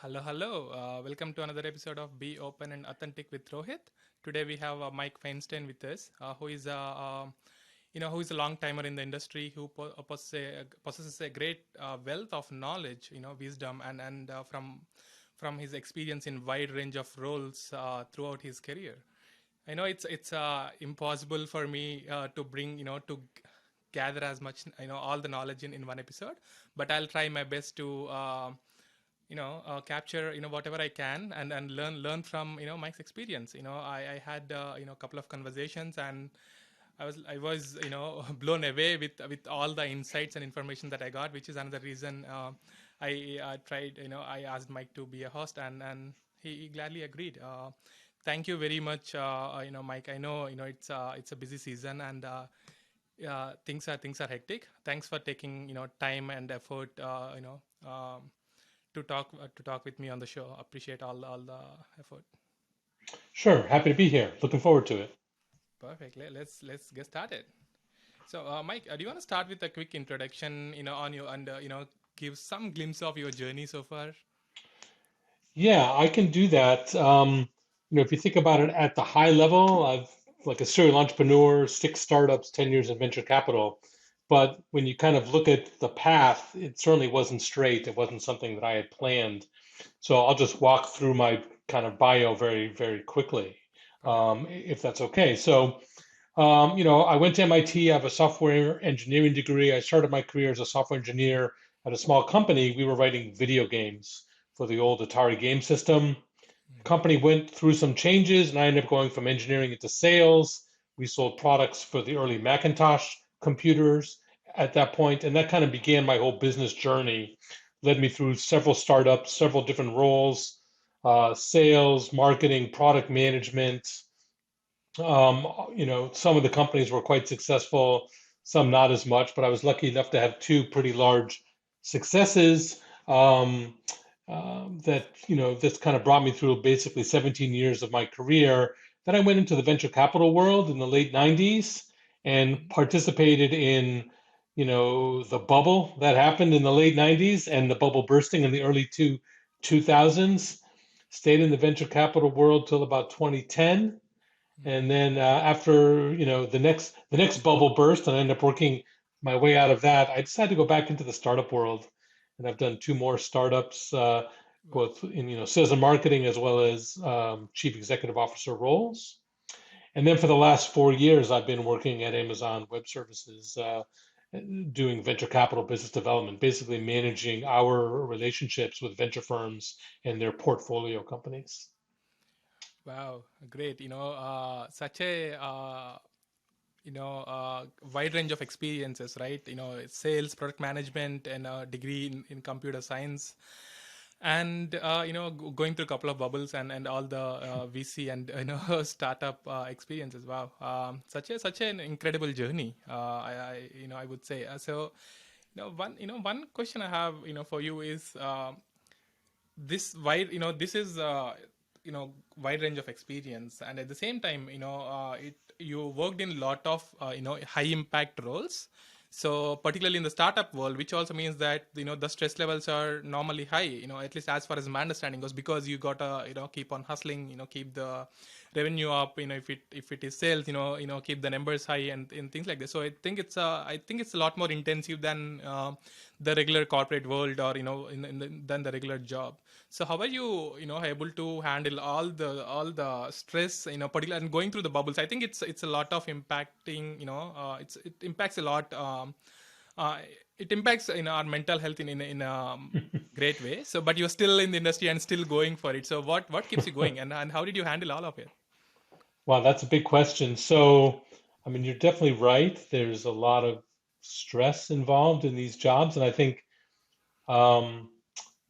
Hello, hello. Welcome to another episode of Be Open and Authentic with Rohit. Today we have Mike Feinstein with us, who is who is a long timer in the industry, who possesses a great wealth of knowledge, wisdom, and from his experience in wide range of roles throughout his career. I know it's impossible for me to bring gather as much all the knowledge in one episode, but I'll try my best to capture whatever I can and learn from Mike's experience. I had a couple of conversations, and I was blown away with all the insights and information that I got, which is another reason I tried I asked Mike to be a host, and he gladly agreed. Thank you very much, Mike. I know it's a busy season, and things are hectic. Thanks for taking time and effort to talk with me on the show. Appreciate all the effort. Sure, happy to be here. Looking forward to it. Perfect. Let's get started. So, Mike, do you want to start with a quick introduction, on you and give some glimpse of your journey so far? Yeah, I can do that. If you think about it at the high level, I've like a serial entrepreneur, six startups, 10 years in venture capital. But when you kind of look at the path, it certainly wasn't straight. It wasn't something that I had planned. So I'll just walk through my kind of bio very, very quickly, Perfect. if that's okay. So, I went to MIT. I have a software engineering degree. I started my career as a software engineer at a small company. We were writing video games for the old Atari game system. The Mm-hmm. company went through some changes, and I ended up going from engineering into sales. We sold products for the early Macintosh computers at that point, and that kind of began my whole business journey. Led me through several startups, several different roles, sales, marketing, product management. Some of the companies were quite successful, some not as much, but I was lucky enough to have two pretty large successes that's kind of brought me through basically 17 years of my career. Then I went into the venture capital world in the late 90s and Mm-hmm. participated in, the bubble that happened in the late 90s and the bubble bursting in the early 2000s. Stayed in the venture capital world till about 2010, and Mm-hmm. then after the next bubble burst, and I ended up working my way out of that. I decided to go back into the startup world, and I've done two more startups, Wow. both in sales and marketing as well as chief executive officer roles. And then for the last 4 years, I've been working at Amazon Web Services, doing venture capital business development, basically managing our relationships with venture firms and their portfolio companies. Wow. Great. Such a wide range of experiences, right? Sales, product management, and a degree in computer science, and going through a couple of bubbles and all the VC and startup experiences. Wow, such an incredible journey. I would say. One question I have for you is this wide this is wide range of experience, and at the same time it you worked in a lot of high impact roles, so particularly in the startup world, which also means that the stress levels are normally high, at least as far as my understanding goes, because you gotta keep on hustling, keep the revenue up, if it is sales, keep the numbers high, and things like this. So I think it's a lot more intensive than the regular corporate world, or than the regular job. So how are you able to handle all the stress, particularly and going through the bubbles? I think it's a lot of impacting, it impacts a lot. Uh, it impacts our mental health in a great way. So, but you're still in the industry and still going for it. So, what keeps you going, and how did you handle all of it? Wow, that's a big question. So, I mean, you're definitely right. There's a lot of stress involved in these jobs, and I think, um,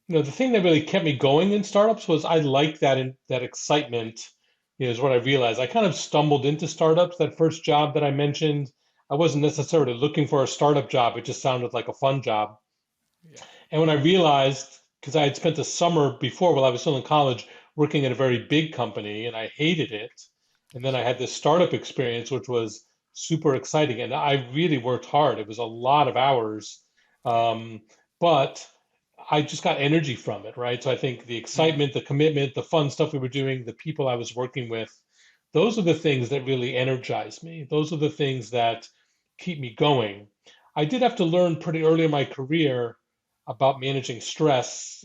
the thing that really kept me going in startups was I like that excitement. Is what I realized. I kind of stumbled into startups. That first job that I mentioned, I wasn't necessarily looking for a startup job. It just sounded like a fun job. Yeah. And when I realized, because I had spent a summer before while I was still in college working at a very big company and I hated it. And then I Sure. had this startup experience, which was super exciting. And I really worked hard. It was a lot of hours. Yeah. Um, but I just got energy from it, right? So I think the Mm, excitement, the commitment, the fun stuff we were doing, the people I was working with, those are the things that really energize me. Those are the things that keep me going. I did have to learn pretty early in my career about managing stress.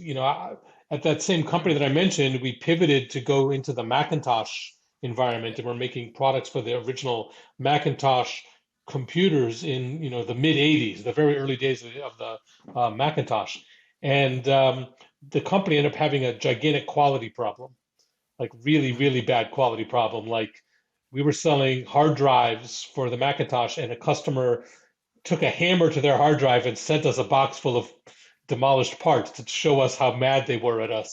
At that same company mm, that I mentioned, we pivoted to go into the Macintosh environment, and we're making products for the original Macintosh computers in the mid 80s, the very early days of the Macintosh. And the company ended up having a gigantic quality problem, like really, mm. really bad quality problem. Like we were selling hard drives for the Macintosh, and a customer took a hammer to their hard drive and sent us a box full of demolished parts to show us how mad they were at us.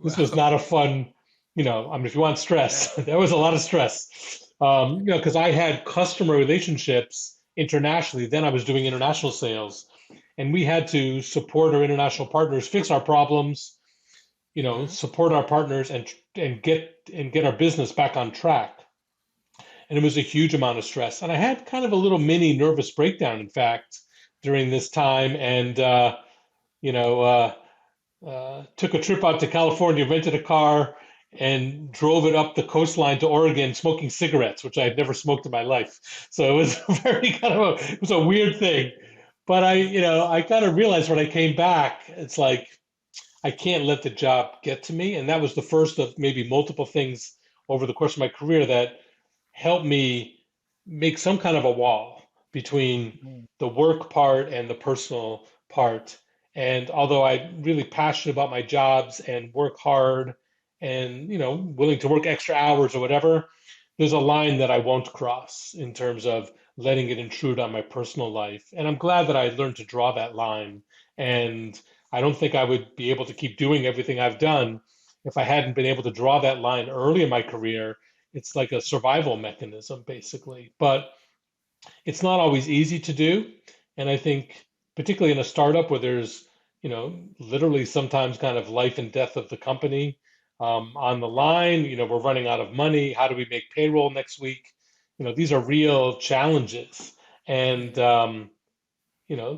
This was Wow. not a fun, I mean, if you want Yeah. stress, there was a lot of stress. Because I had customer relationships internationally. Then I was doing international sales, and we had to support our international partners, fix our problems, Mm-hmm. support our partners, and get our business back on track. And it was a huge amount of stress. And I had kind of a little mini nervous breakdown, in fact, during this time, and you know, uh, took a trip out to California, rented a car, and drove it up the coastline to Oregon, smoking cigarettes, which I had never smoked in my life. So it was very it was a weird thing. But I kind of realized when I came back, it's like I can't let the job get to me. And that was the first of maybe multiple things over the course of my career that helped me make some kind of a wall between Mm, the work part and the personal part. And although I'm really passionate about my jobs and work hard and, willing to work extra hours or whatever, there's a line that I won't cross in terms of letting it intrude on my personal life. And I'm glad that I learned to draw that line. And I don't think I would be able to keep doing everything I've done if I hadn't been able to draw that line early in my career. It's like a survival mechanism, basically. But it's not always easy to do. And I think, particularly in a startup where there's, literally sometimes kind of life and death of the company on the yeah. line, we're running out of money. How do we make payroll next week? These are real challenges. And, Mm,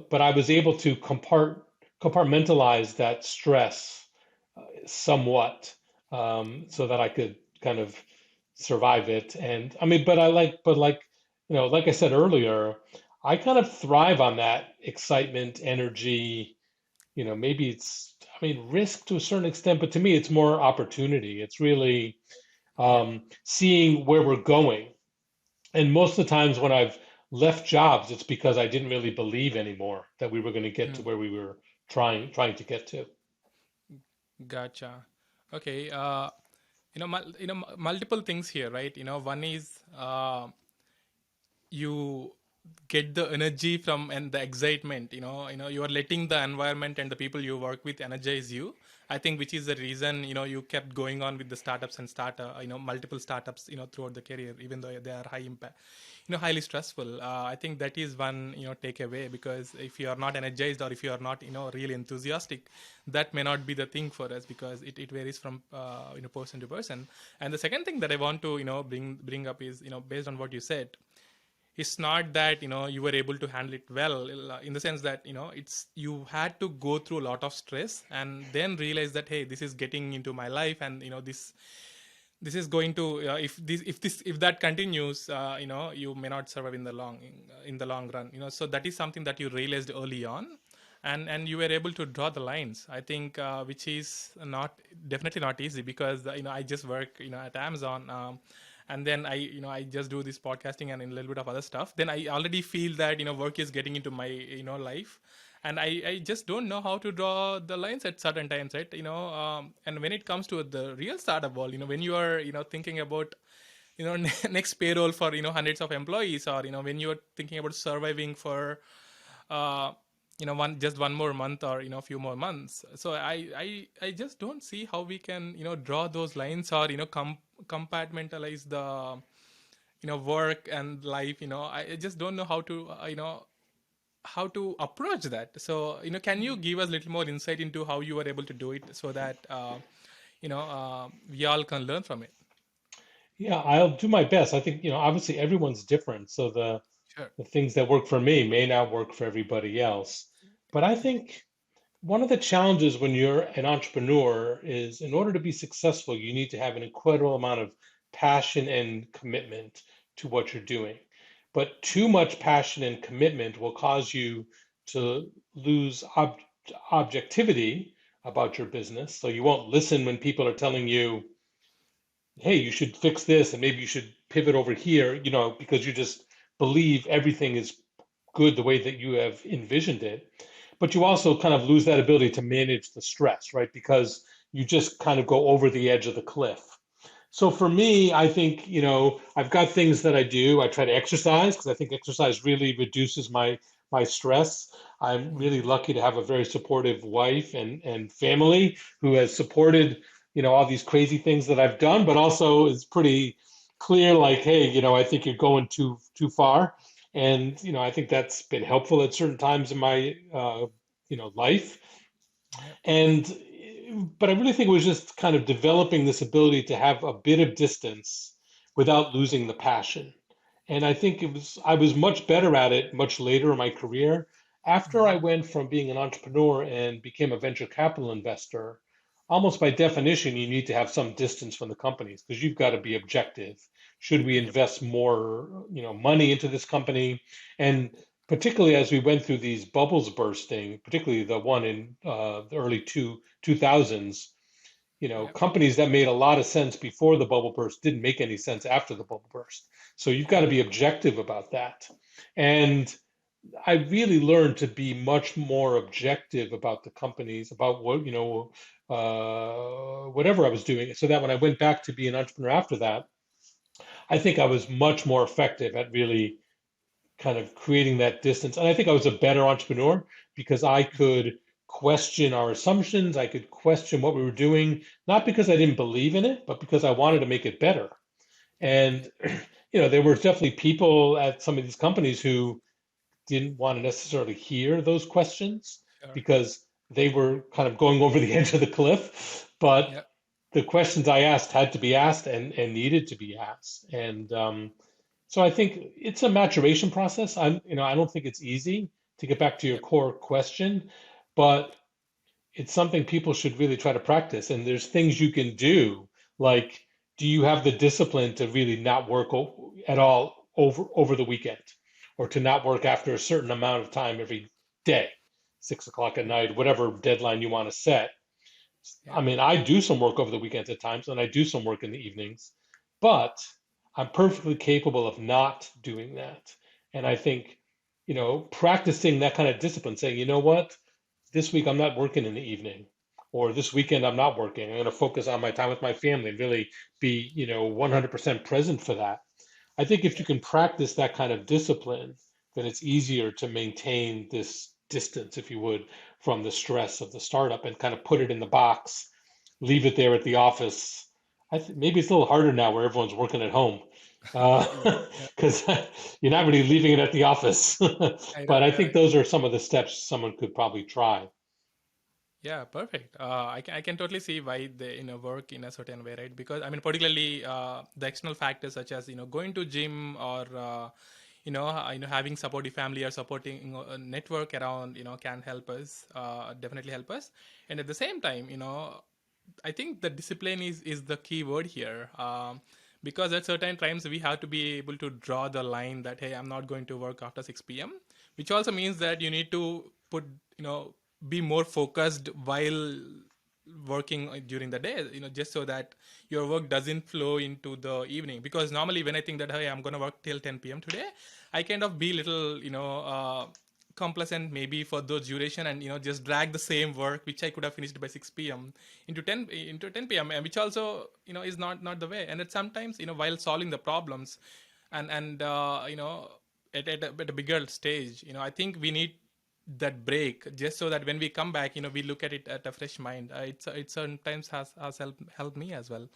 but I was able to compartmentalize that stress somewhat, so that I could kind of survive it. And I mean, like I said earlier, I kind of thrive on that excitement, energy. Maybe I mean, risk to a certain extent, but to me, it's more opportunity. It's really yeah. seeing where we're going. And most of the times when I've left jobs, it's because I didn't really believe anymore that we were going to get to Mm, where we were trying to get to. gotcha. Okay. Multiple things here, right? One is you get the energy from and the excitement. You are letting the environment and the people you work with energize you. I think which is the reason you kept going on with the startups and multiple startups throughout the career, even though they are high impact, highly stressful. I think that is one takeaway, because if you are not energized, or if you are not really enthusiastic, that may not be the thing for us, because it varies from person to person. And the second thing that I want to bring up is, based on what you said, it's not that you were able to handle it well, in the sense that it's you had to go through a lot of stress and then realize that, hey, this is getting into my life, and this is going to, if that continues, you may not survive in the long run. So that is something that you realized early on, and you were able to draw the lines, I think, which is not definitely not easy, because I just work at Amazon, and then I just do this podcasting and a little bit of other stuff. Then I already feel that work is getting into my life, and I just don't know how to draw the lines at certain times, right? And when it comes to the real startup world, when you are thinking about next payroll for hundreds of employees, or when you're thinking about surviving for uh, one more month, or a few more months. So I just don't see how we can draw those lines, or compartmentalize the work and life. I just don't know how to how to approach that. So can you give us a little more insight into how you were able to do it, so that we all can learn from it? Yeah, I'll do my best. I think, obviously everyone's different, so Sure. the things that work for me may not work for everybody else. But I think one of the challenges when you're an entrepreneur is in order to be successful, you need to have an incredible amount of passion and commitment to what you're doing. But too much passion and commitment will cause you to lose objectivity about your business. So you won't listen when people are telling you, hey, you should fix this and maybe you should pivot over here, because you just believe everything is good the way that you have envisioned it. But you also kind of lose that ability to manage the stress, right? Because you just kind of go over the edge of the cliff. So for me, I think, I've got things that I do. I try to exercise because I think exercise really reduces my stress. I'm really Mm-hmm. lucky to have a very supportive wife and family who has supported, all these crazy things that I've done, but also is pretty clear, like, hey, I think you're going too far. And, I think that's been helpful at certain times in my life. Yep. And but I really think it was just kind of developing this ability to have a bit of distance without losing the passion. And I think I was much better at it much later in my career. After I Mm-hmm. went from being an entrepreneur and became a venture capital investor, almost by definition, you need to have some distance from the companies because you've got to be objective. Should we Yep. invest more, money into this company? And particularly as we went through these bubbles bursting, particularly the one in the early 2000s, Yep. companies that made a lot of sense before the bubble burst didn't make any sense after the bubble burst. So you've got to Yep. be objective about that. And I really learned to be much more objective about the companies, about what, whatever I was doing, so that when I went back to be an entrepreneur after that, I think I was much more effective at really kind of creating that distance. And I think I was a better entrepreneur because I Mm-hmm. could question our assumptions. I could question what we were doing, not because I didn't believe in it, but because I wanted Yep. to make it better. And, there were definitely people at some of these companies who didn't want to necessarily hear those questions Sure. because they were kind of going over the edge of the cliff. But Yep. the questions I asked had to be asked and needed to be asked. And so I think it's a maturation process. I don't think it's easy to get back to your Yep. core question, but it's something people should really try to practice. And there's things you can do, like, do you have the discipline to really not work at all over the weekend, or to not work after a certain amount of time every day, 6 o'clock at Yep. night, whatever deadline you want to set. I Yep. mean, I do some work over the weekends at times, and I do some work in the evenings, but I'm perfectly capable of not doing that. And I think, practicing that kind of discipline, saying, you know what, this week I'm not working in the evening, or this weekend I'm not working. I'm going to focus on my time with my family and really be, 100% present for that. I think if you Yep. can practice that kind of discipline, then it's easier to maintain this distance, if you would, from the stress of the startup and kind of put it in the box, leave it there at the office. Maybe it's a little harder now where everyone's working at home Yep. because you're not really leaving it at the office. I know. But I Yeah. think those are some of the steps someone could probably try. Yeah, perfect. I can totally see why they work in a certain way, right? Because I mean, particularly the external factors such as going to gym or having supportive family or supporting a network around can help us, definitely help us. And at the same time, I think the discipline is the key word here. Because at certain times we have to be able to draw the line that hey, I'm not going to work after 6 p.m., which also means that you need to put be more focused while working during the day, just so that your work doesn't flow into the evening. Because normally when I think that hey, I'm going to work till 10 p.m. today, I kind of be little complacent maybe for those duration, and just drag the same work which I could have finished by 6 p.m. into 10 p.m., and which also is not the way. And it sometimes while solving the problems and at a bigger stage, I think we need that break just so that when we come back, we look at it at a fresh mind. It sometimes has helped me as well.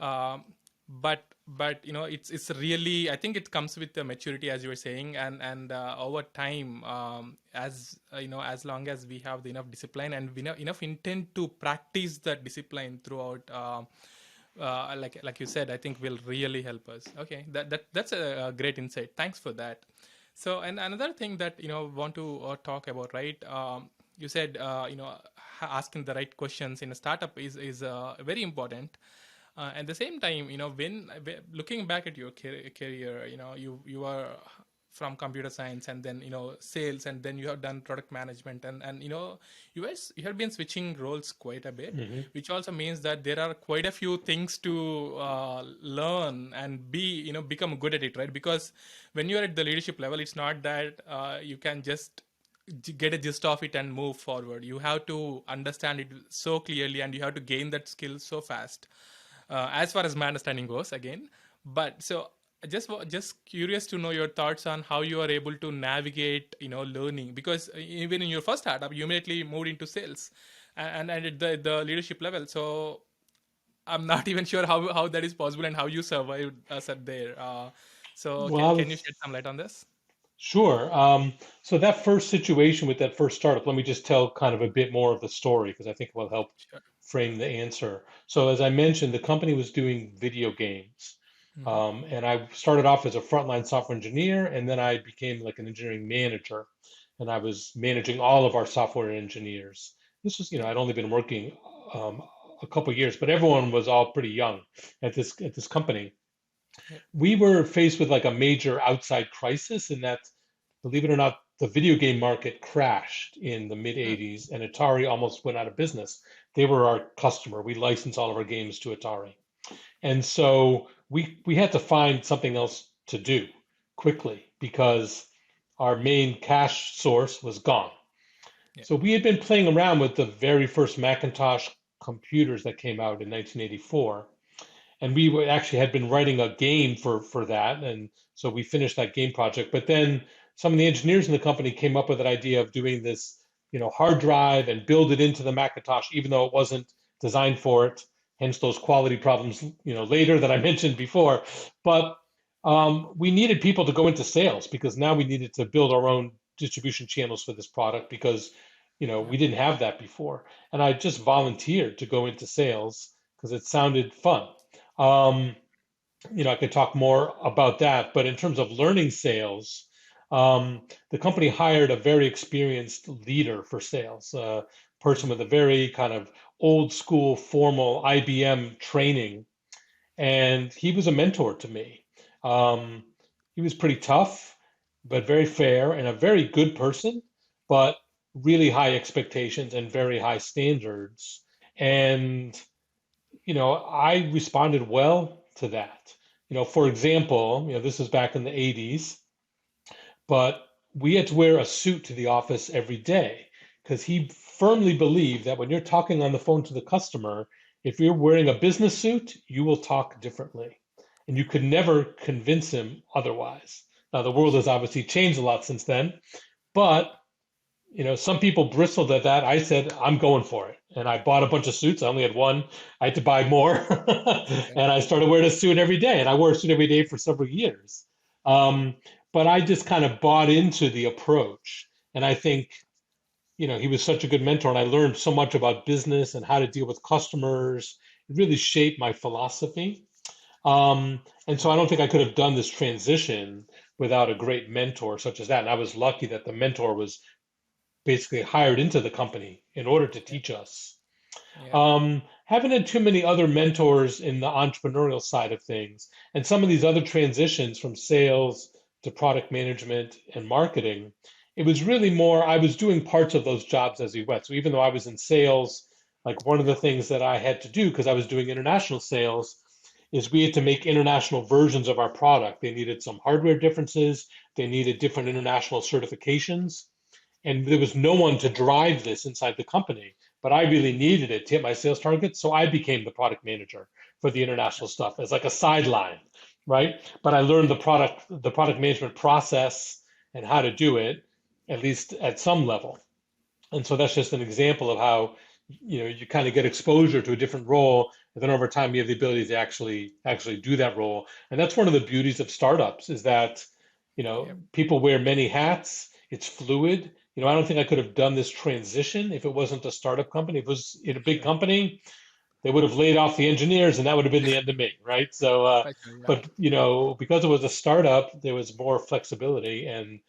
um, but it's really, I think it comes with the maturity, as you were saying, and over time, as as long as we have the enough discipline and enough intent to practice that discipline throughout, like you said, I think will really help us. Okay, that's a great insight. Thanks for that. So, and another thing that want to talk about, right? you said, asking the right questions in a startup is very important. At the same time, when looking back at your career, you are from computer science, and then sales, and then you have done product management, and you have been switching roles quite a bit, Hmm. which also means that there are quite a few things to learn and become good at it, right? Because when you are at the leadership level, it's not that you can just get a gist of it and move forward. You have to understand it so clearly, and you have to gain that skill so fast, as far as my understanding goes, again. But so just curious to know your thoughts on how you are able to navigate learning, because even in your first startup you immediately moved into sales, and at the leadership level. So I'm not even sure how that is possible and how you survived us at there. So Well, can you shed some light on this? sure. So that first situation with that first startup, let me just tell kind of a bit more of the story because I think it will help Sure. frame the answer. So as I mentioned, the company was doing video games. Mm-hmm. And I started off as a frontline software engineer, and then I became like an engineering manager, and I was managing all of our software engineers. This was, Yeah. I'd only been working um, a couple years, but everyone was all pretty young at this company. Yeah. We were faced with like a major outside crisis in that, believe it or not, the video game market crashed in the mid Hmm. 80s and Atari almost went out of business. They were our customer. We licensed all of our games to Atari. And so we had to find something else to do quickly because our main cash source was gone. Yeah. So we had been playing around with the very first Macintosh computers that came out in 1984, and actually had been writing a game for that, and so we finished that game project. But then some of the engineers in the company came up with an idea of doing this, hard drive and build it into the Macintosh, even though it wasn't designed for it. Hence those quality problems, later that I mentioned before. But we needed people to go into sales because now we needed to build our own distribution channels for this product because Yeah. we didn't have that before. And I just volunteered to go into sales because it sounded fun. um, I could talk more about that, but in terms of learning sales, the company hired a very experienced leader for sales, a person with a very kind of old school formal IBM training, and he was a mentor to me. Um, he was pretty tough, but very fair and a very good person, but really high expectations and very high standards. And I responded well to that. For example, this is back in the 80s, but we had to wear a suit to the office every day because he firmly believed that when you're talking on the phone to the customer, if you're wearing a business suit, you will talk differently. And you could never convince him otherwise. Now, the world has obviously changed a lot since then, but some people bristled at that. I said, I'm going for it. And I bought a bunch of suits. I only had one. I had to buy more. Okay. And I started wearing a suit every day. And I wore a suit every day for several years. Yeah. Um, but I just kind of bought into the approach. And I think, he was such a good mentor. And I learned so much about business and how to deal with customers. It really shaped my philosophy. And so I don't think I could have done this transition without a great mentor such as that. And I was lucky that the mentor was basically hired into the company in order to Yeah. teach us. Yeah. Haven't had too many other mentors in the entrepreneurial side of things. And some of these other transitions from sales to product management and marketing, it was really more, I was doing parts of those jobs as we went. So even though I was in sales, like one of the Yeah. things that I had to do because I was doing international sales is we had to make international versions of our product. They needed some hardware differences, they needed different international certifications, and there was no one to drive this inside the company. But I really needed it to hit my sales targets, so I became the product manager for the international stuff as like a sideline, right? But I learned the product management process and how to do it, at least at some level. And so that's just an example of how you kind of get exposure to a different role, and then over time you have the ability to actually do that role. And that's one of the beauties of startups is that Yeah. people wear many hats. It's fluid. I don't think I could have done this transition if it wasn't a startup company. If it was in a big Sure. company, they would have laid off the engineers, and that would have been the end of me, right? So, Actually, yeah. but because it was a startup, there was more flexibility, and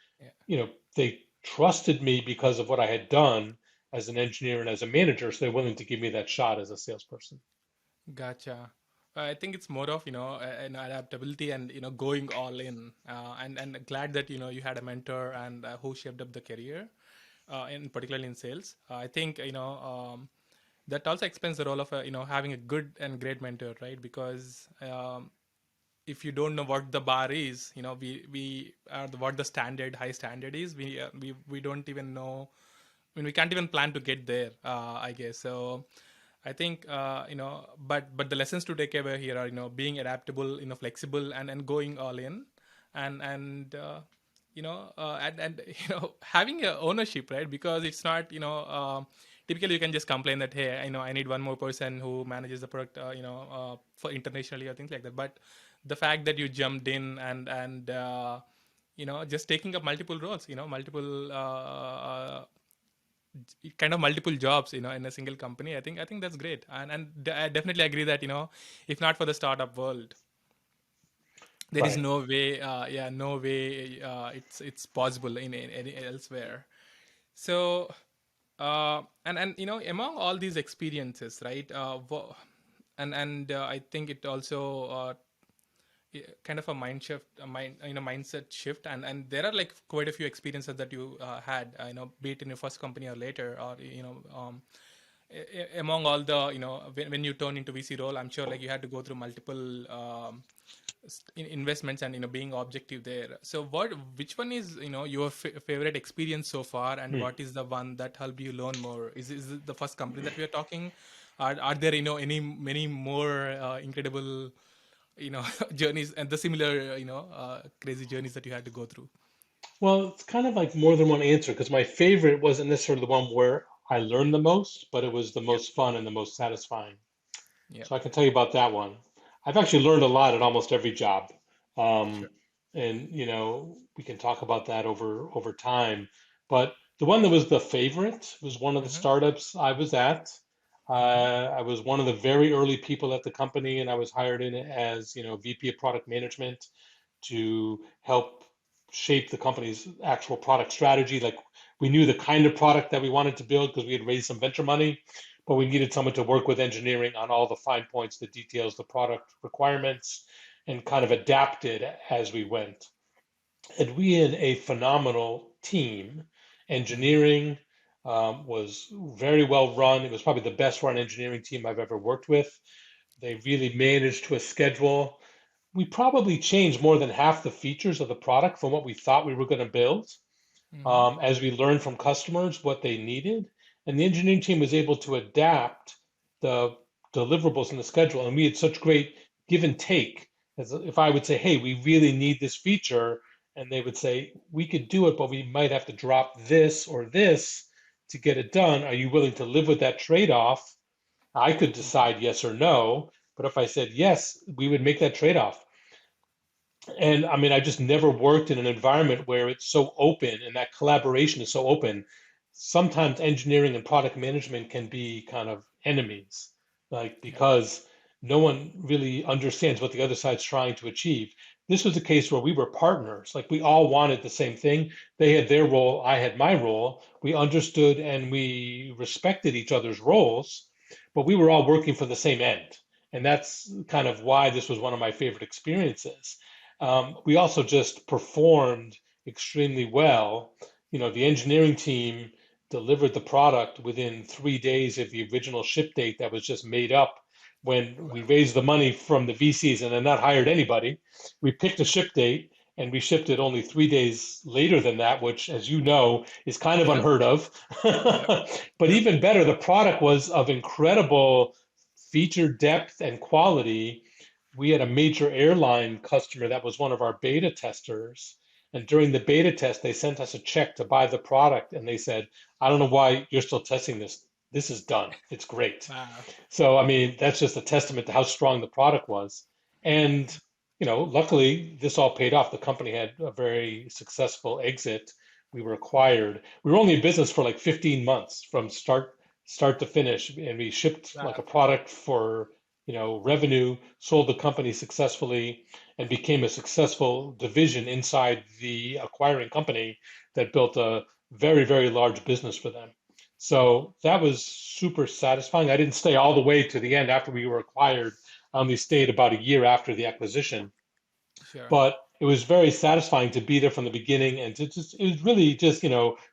Yeah. they trusted me because of what I had done, as an engineer and as a manager, so they're willing to give me that shot as a salesperson. Gotcha. I think it's more of an adaptability and going all in, and glad that you had a mentor and who shaped up the career, in particularly in sales. I think that also explains the role of having a good and great mentor, right? Because if you don't know what the bar is, we are what the standard high standard is. We don't even know. I mean, we can't even plan to get there. I guess so. I think but the lessons to take away here are being adaptable, flexible, and going all in, and and having a ownership, right? Because it's not typically you can just complain that, hey, I need one more person who manages the product for internationally or things like that. But the fact that you jumped in and just taking up multiple roles, multiple kind of multiple jobs in a single company. I think that's great, and I definitely agree that if not for the startup world, there is Right. no way, no way it's possible in any elsewhere. So and among all these experiences, right? And I think it also kind of a mind shift, a mindset shift, and there are like quite a few experiences that you had, be it in your first company or later, or among all the when you turn into VC role, I'm sure like you had to go through multiple investments and being objective there. So which one is your favorite experience so far, and Hmm. what is the one that helped you learn more? Is it the first company that we are talking? Are there any many more incredible journeys and the similar crazy journeys that you had to go through? Well, it's kind of like more than one answer because my favorite wasn't necessarily the one where I learned the most, but it was the Yep. most fun and the most satisfying. Yep. So I can tell you about that one. I've actually learned a lot at almost every job. Sure. Um, and we can talk about that over time. But the one that was the favorite was one of the Mm-hmm. startups I was at. Mm-hmm. I was one of the very early people at the company, and I was hired in as, VP of product management to help shape the company's actual product strategy. Like we knew the kind of product that we wanted to build because we had raised some venture money, but we needed someone to work with engineering on all the fine points, the details, the product requirements, and kind of adapt it as we went. And we had a phenomenal team. Mm-hmm. Engineering was very well run. It was probably the best run engineering team I've ever worked with. They really managed to a schedule. We probably changed more than half the features of the product from what we thought we were going to build, Mm-hmm. as we learned from customers what they needed. And the engineering team was able to adapt the deliverables in the schedule. And we had such great give and take. As if I would say, hey, we really need this feature, and they would say, we could do it, but we might have to drop this or this to get it done. Are you willing to live with that trade-off? I could decide yes or no, but if I said yes, we would make that trade-off. And I mean, I just never worked in an environment where it's so open and that collaboration is so open. Sometimes engineering and product management can be kind of enemies, like Yep. because no one really understands what the other side's trying to achieve. This was a case where we were partners, like we all wanted the same thing. They had their role, I had my role. We understood and we respected each other's roles, but we were all working for the same end. And that's kind of why this was one of my favorite experiences. We also just performed extremely well. The engineering team delivered the product within 3 days of the original ship date that was just made up when we Wow. raised the money from the VCs and then not hired anybody. We picked a ship date and we shipped it only 3 days later than that, which, as you know, is kind of Yep. unheard of. Yep. But Yep. even better, the product was of incredible feature depth and quality. We had a major airline customer that was one of our beta testers. And during the beta test, they sent us a check to buy the product. And they said, I don't know why you're still testing this. This is done. It's great. Wow. So, I mean, that's just a testament to how strong the product was. And, luckily, this all paid off. The company had a very successful exit. We were acquired. We were only in business for like 15 months from start to finish, and we shipped like a Wow. product for, revenue, sold the company successfully, and became a successful division inside the acquiring company that built a very, very large business for them. So that was super satisfying. I didn't stay all the way to the end after we were acquired. I only stayed about a year after the acquisition, Sure. but it was very satisfying to be there from the beginning and to just, it was really just,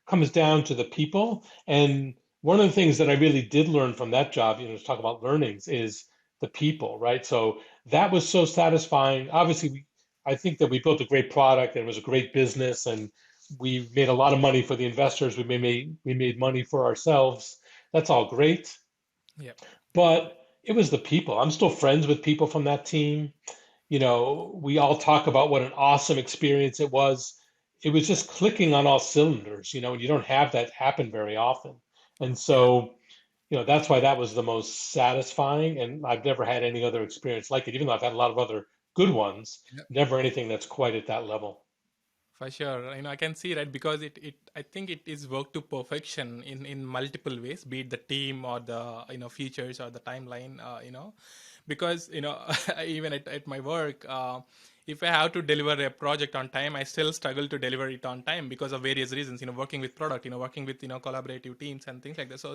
comes down to the people. And one of the things that I really did learn from that job, to talk about learnings, is the people, right? So that was so satisfying. Obviously, I think that we built a great product and it was a great business, and we made a lot of money for the investors. We made money for ourselves. That's all great, Yep. but it was the people. I'm still friends with people from that team. We all talk about what an awesome experience it was. It was Yeah. just clicking on all cylinders, and you don't have that happen very often. And Yeah. so, that's why that was the most satisfying. And I've never had any other experience like it, even though I've had a lot of other good ones, never anything that's quite at that level. For sure, I can see, right, because I think it is worked to perfection in multiple ways, be it the team or the features or the timeline, because even at my work, if I have to deliver a project on time, I still struggle to deliver it on time because of various reasons. Working with product, working with collaborative teams and things like that. So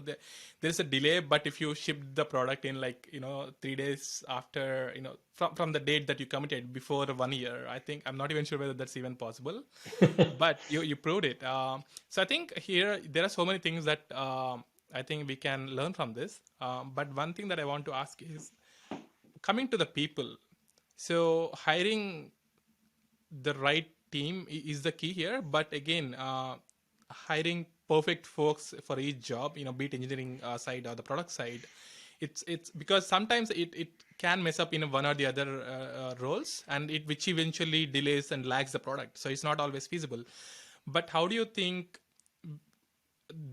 there's a delay, but if you ship the product in like 3 days after from the date that you committed before 1 year, I think I'm not even sure whether that's even possible, but you proved it. So I think here there are so many things that I think we can learn from this. But one thing that I want to ask is coming to the people. So hiring the right team is the key here, but again, hiring perfect folks for each job, be it engineering side or the product side, it's because sometimes it can mess up in one or the other roles, and it which eventually delays and lags the product, so it's not always feasible. But how do you think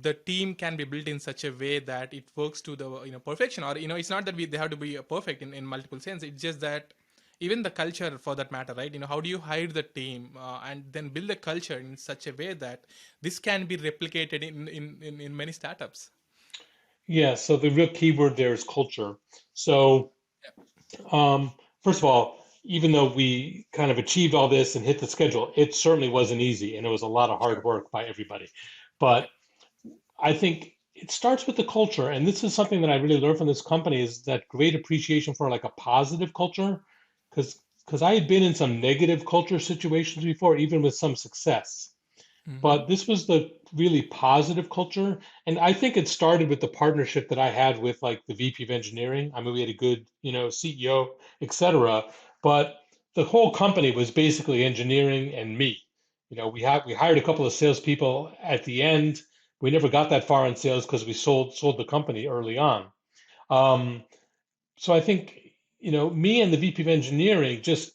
the team can be built in such a way that it works to the perfection, or it's not that they have to be perfect in multiple sense, it's just that even the culture for that matter, right? How do you hire the team and then build the culture in such a way that this can be replicated in many startups? Yeah, so the real key word there is culture. So, um, first of all, even though we kind of achieved all this and hit the schedule, it certainly wasn't easy and it was a lot of hard Sure. work by everybody. But Yep. I think it starts with the culture, and this is something that I really learned from this company is that great appreciation for like a positive culture, because I had been in some negative culture situations before, even with some success. Mm-hmm. But this was the really positive culture, and I think it started with the partnership that I had with like the VP of engineering. I mean, we had a good, CEO, et cetera. But the whole company was basically engineering and me. We hired a couple of salespeople at the end. We never got that far in sales because we sold the company early on. Um, so I think, me and the VP of engineering just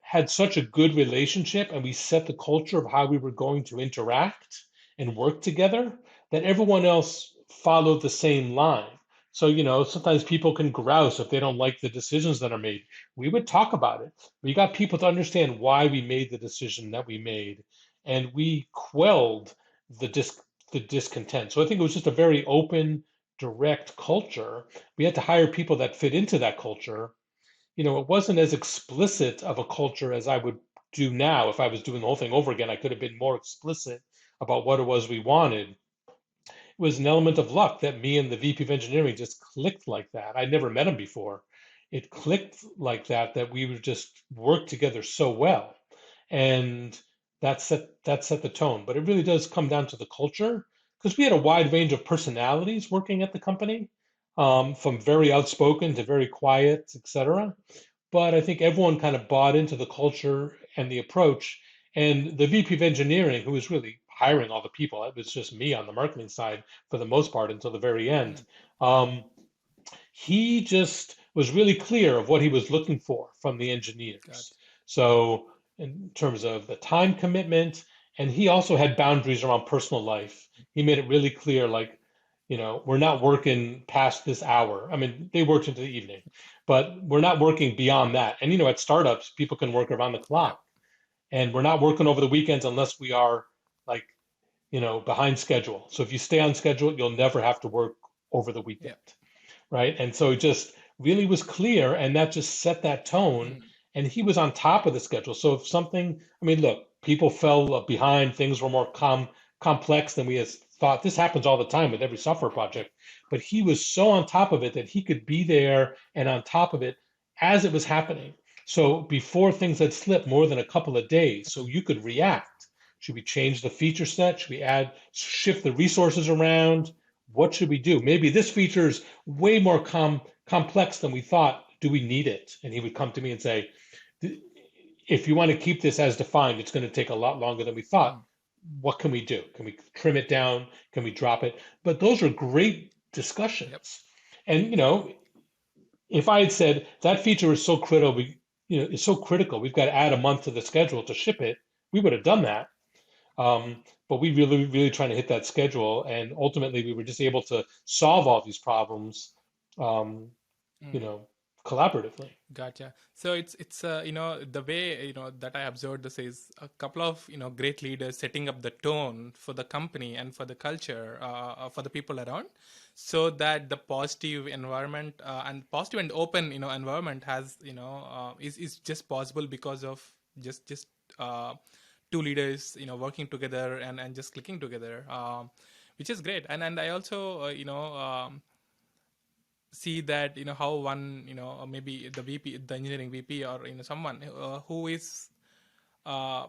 had such a good relationship, and we set the culture of how we were going to interact and work together, that everyone else followed the same line. So, sometimes people can grouse if they don't like the decisions that are made. We would talk about it. We got people to understand why we made the decision that we made, and we quelled the dis the discontent. So I think it was just a very open, direct culture. We had to hire people that fit into that culture. It wasn't as explicit of a culture as I would do now. If I was doing the whole thing over again, I could have been more explicit about what it was we wanted. It was an element of luck that me and the VP of engineering just clicked like that. I'd never met him before. It clicked like that, that we would just work together so well. And that set the tone. But it really does come down to the culture, because we had a wide range of personalities working at the company, from very outspoken to very quiet, etc. But I think everyone kind of bought into the culture and the approach. And the VP of engineering, who was really hiring all the people, it was just me on the marketing side for the most part until the very end. Mm. Um, he just was really clear of what he was looking for from the Got engineers. So, in terms of the time commitment, and he also had boundaries around personal life. He made it really clear, like, we're not working past this hour. I mean, they worked into the evening, but we're not working beyond that. And, at startups, people can work around the yeah. clock, and we're not working over the weekends unless we are like, behind schedule. So if you stay on schedule, you'll never have to work over the Yeah. weekend, right? And so it just really was clear, and that just set that tone. Mm. And he was on top of the schedule. So if something, I mean, look, people fell behind, things were more complex than we thought this happens all the time with every software project, but he was so on top of it that he could be there and on top of it as it was happening. So before things had slipped more than a couple of days, so you could react. Should we change the feature set? Should we shift the resources around? What should we do? Maybe this feature is way more complex than we thought. Do we need it? And he would come to me and say, if you want to keep this as defined, it's going to take a lot longer than we thought. Mm. What can we do? Can we trim it down? Can we drop it? But those are great Yep. discussions. And if I had said that feature is so critical, it's so critical, we've got to add a month to the schedule to ship it, we would have done that. But we really, really trying to hit that schedule, and ultimately we were just able to solve all these problems, um, you Mm. know, collaboratively. Gotcha. So it's the way that I observed this is a couple of great leaders setting up the tone for the company and for the culture for the people around, so that the positive environment and positive and open environment has is just possible because of just two leaders working together and just clicking together, which is great. And I also see that how one maybe the VP, the engineering VP, or someone who is uh,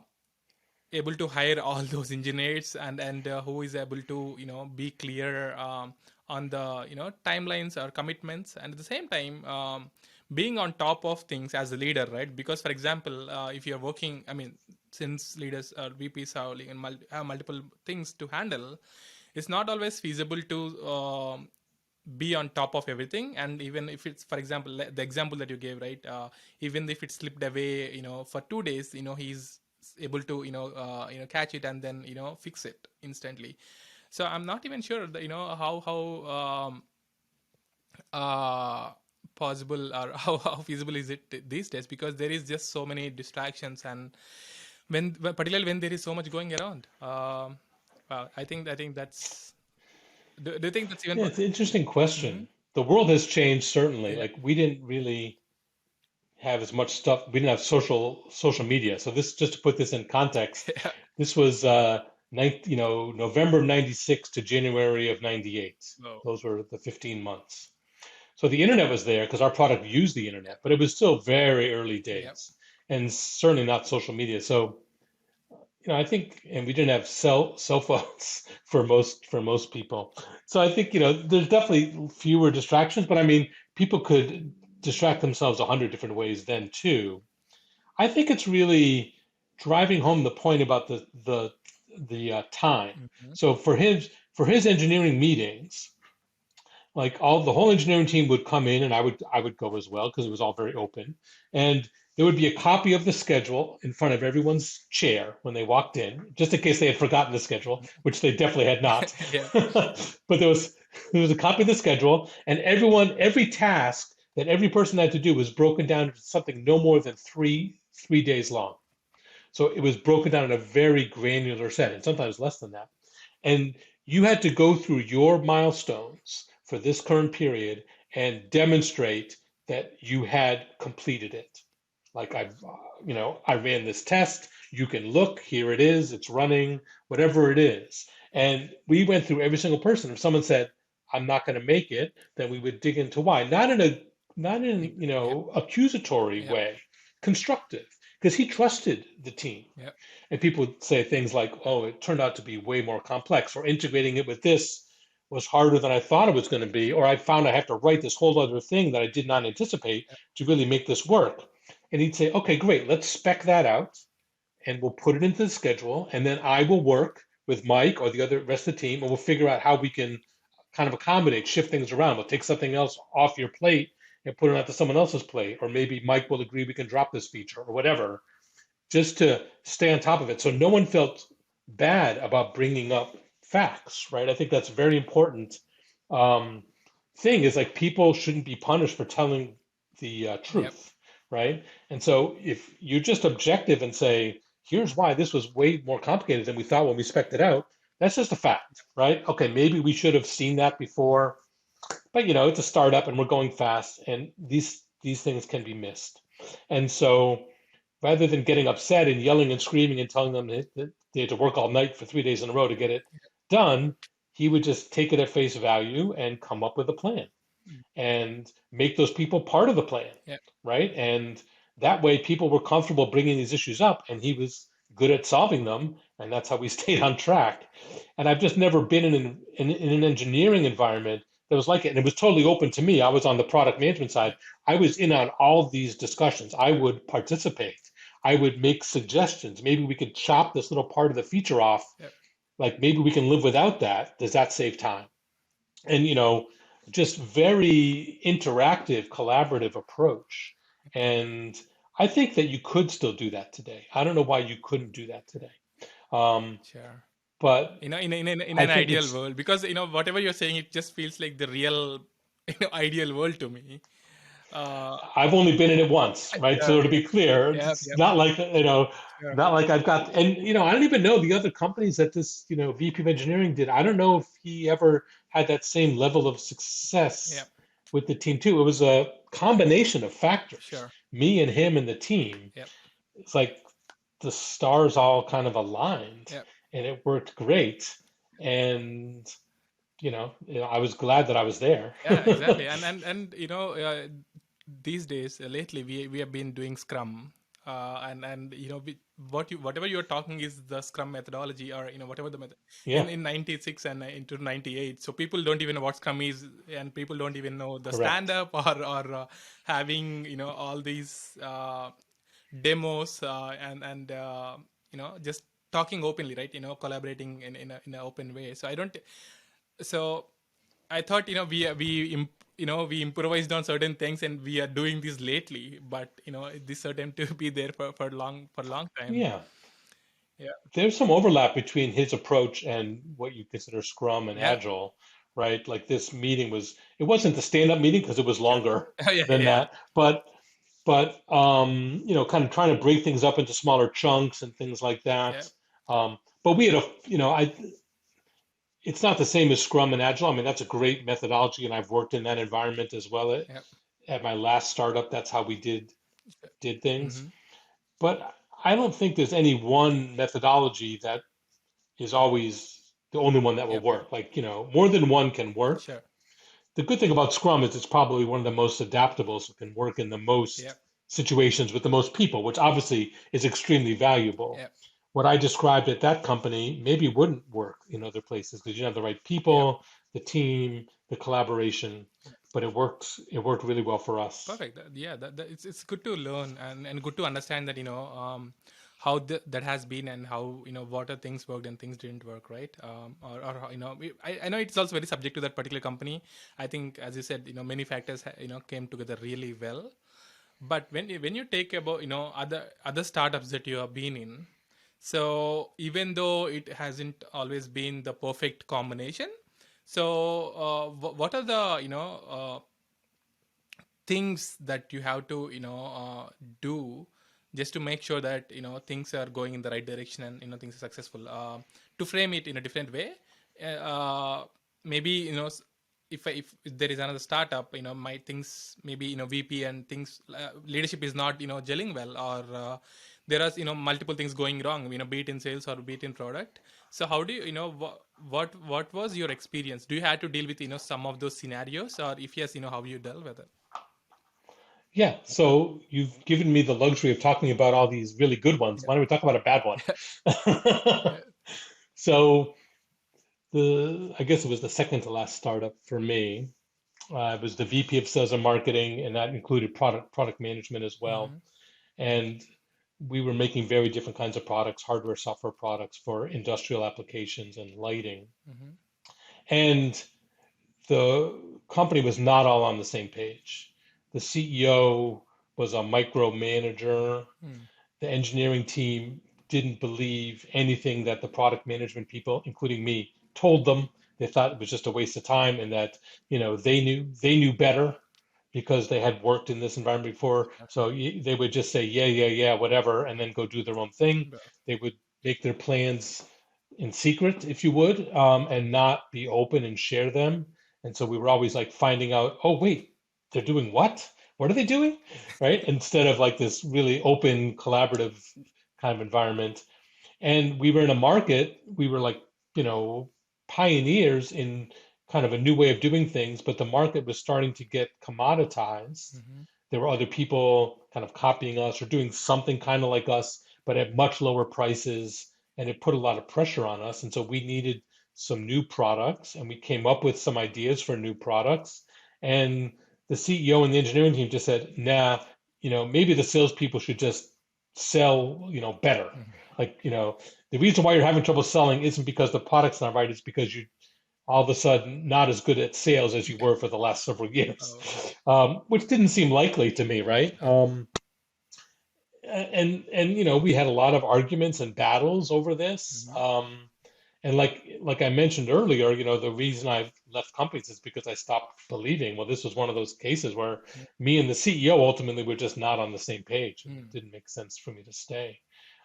able to hire all those engineers and who is able to be clear on the timelines or commitments, and at the same time being on top of things as a leader, right? Because for example, if you're working, I mean, since leaders or VPs have, like, have multiple things to handle, it's not always feasible to be on top of everything. And even if it's, for example, the example that you gave, right, even if it slipped away for 2 days, he's able to catch it and then fix it instantly. So I'm not even sure that, how uh, possible or how feasible is it these days, because there is just so many distractions, and particularly when there is so much going around. Well, I think that's, do you think that's even Yeah, it's an interesting question. mm-hmm. The world has changed, certainly. Yeah. Like we didn't really have as much stuff. We didn't have social media. So this, just to put this in context, Yeah. this was November of '96 to January of '98. No. Those were the 15 months. So the internet was there because our product used the Yeah. internet, but it was still very early Yep. days and certainly not social media. So I think, and we didn't have cell phones for most people. So I think, there's definitely fewer distractions, but I mean, people could distract themselves 100 different ways then too. I think it's really driving home the point about the time. Mm-hmm. So for his engineering meetings, like all the whole engineering team would come in, and I would go as well because it was all very open, and there would be a copy of the schedule in front of everyone's chair when they walked in, just in case they had forgotten the schedule, which they definitely had not. Yeah. But there was a copy of the schedule, and every task that every person had to do was broken down into something no more than three days long. So it was broken down in a very granular setting, sometimes less than that. And you had to go through your milestones for this current period and demonstrate that you had completed it. Like I ran this test. You can look, here it is, it's running, whatever it is. And we went through every single person. If someone said, I'm not going to make it, then we would dig into why. Not in Yep. accusatory Yep. way, constructive, because he trusted the team. Yep. And people would say things like, oh, it turned out to be way more complex, or integrating it with this was harder than I thought it was going to be, or I found I have to write this whole other thing that I did not anticipate to really make this work. And he'd say, okay, great, let's spec that out and we'll put it into the schedule. And then I will work with Mike or the other rest of the team, and we'll figure out how we can kind of accommodate, shift things around. We'll take something else off your plate and put it onto someone else's plate. Or maybe Mike will agree we can drop this feature or whatever, just to stay on top of it. So no one felt bad about bringing up facts, right? I think that's a very important um, thing is like people shouldn't be punished for telling the Yep. truth, right? And so if you're just objective and say, here's why this was way more complicated than we thought when we spec'd it out, that's just a fact, right? Okay, maybe we should have seen that before, but it's a startup and we're going fast, and these things can be missed. And so rather than getting upset and yelling and screaming and telling them that they had to work all night for 3 days in a row to get it done, he would just take it at face value and come up with a plan Mm. and make those people part of the plan, Yeah. right? And that way people were comfortable bringing these issues up and he was good at solving them. And that's how we stayed on track. And I've just never been in an engineering environment that was like it. And it was totally open to me. I was on the product management Yeah. side. I was in on all of these discussions. I would participate. I would make suggestions. Maybe we could chop this little part of the feature off. Yeah. Like maybe we can live without that. Does that save time? And just very interactive, collaborative approach. And I think that you could still do that today. I don't know why you couldn't do that today. Um, Sure. but In I an think ideal it's, world, because whatever you're saying, it just feels like the real ideal world to me. Uh, I've only been in it once, right? sure. So to be clear, Yeah. it's Yeah. not like, Sure. not like I've got, and, I don't even know the other companies that this, VP of engineering did. I don't know if he ever had that same level of Yeah. success with the team too. It was a combination of factors, Sure. me and him and the team. Yeah. It's like the stars all kind of aligned Yeah. and it worked great. And, I was glad that I was there. Yeah, exactly. And these days, lately, we have been doing Scrum, and whatever you're talking is the Scrum methodology, or whatever the method Yeah, in '96 and into '98. So people don't even know what Scrum is, and people don't even know the stand correct. up, or having all these demos, and just talking openly, right? Collaborating in an open way. So I don't. So I thought we improvised on certain things, and we are doing this lately, but this certain to be there for long time. Yeah. Yeah. There's some overlap between his approach and what you consider Scrum and Yeah. Agile, right? Like this meeting it wasn't the stand-up meeting because it was Sure. longer Oh, yeah. than Yeah. that, but kind of trying to break things up into smaller chunks and things like Yeah. that. But we had it's not the same as Scrum and Agile. I mean, that's a great methodology, and I've worked in that environment as well. Yeah. At my last startup, that's how we did things. Mm-hmm. But I don't think there's any one methodology that is always the only one that will Yep. Yep. work. Like, more than one can work. Sure. The good thing about Scrum is it's probably one of the most adaptable, so it can work in the most Yep. situations with the most people, which obviously is extremely valuable. Yep. What I described at that company maybe wouldn't work in other places because you have the right Yep. people, the team, the collaboration, but it worked really well for us. Perfect. Yeah, it's good to learn, and good to understand that how that has been, and how what are things worked and things didn't work, right? Or I know it's also very subject to that particular company. I think, as you said, many factors came together really well. But when you take about other startups that you have been in, so even though it hasn't always been the perfect combination, so what are the things that you have to do just to make sure that things are going in the right direction, and things are successful, to frame it in a different way. Maybe if there is another startup, my things, maybe VP and things, leadership is not gelling well, or there are multiple things going wrong, be it in sales or be it in product. So how do what was your experience? Do you have to deal with some of those scenarios, or if yes, how you dealt with it? Yeah, so you've given me the luxury of talking about all these really good ones. Yeah. Why don't we talk about a bad one? Yeah. So I guess it was the second to last startup for me. I was the VP of sales and marketing, and that included product management as well. Mm-hmm. And we were making very different kinds of products, hardware, software products for industrial applications and lighting. Mm-hmm. And the company was not all on the same page. The CEO was a micromanager. Mm. The engineering team didn't believe anything that the product management people, including me, told them. They thought it was just a waste of time and that, they knew better because they had worked in this environment before. So they would just say, yeah, yeah, yeah, whatever, and then go do their own thing. Yeah. They would make their plans in secret, if you would, and not be open and share them. And so we were always like finding out, oh, wait, they're doing what? What are they doing? Right? Instead of like this really open, collaborative kind of environment. And we were in a market, we were like, you know, pioneers in kind of a new way of doing things, but the market was starting to get commoditized. Mm-hmm. There were other people kind of copying us or doing something kind of like us, but at much lower prices, and it put a lot of pressure on us. And so we needed some new products, and we came up with some ideas for new products. And the CEO and the engineering team just said, "Nah, maybe the salespeople should just sell, better. Mm-hmm. Like, the reason why you're having trouble selling isn't because the product's not right, it's because you all of a sudden not as good at sales as you were for the last several years," Oh, which didn't seem likely to me, right? And we had a lot of arguments and battles over this. mm-hmm. And like I mentioned earlier, the reason I've left companies is because I stopped believing. Well, this was one of those cases where me and the CEO ultimately were just not on the same page, and it Mm-hmm. didn't make sense for me to stay.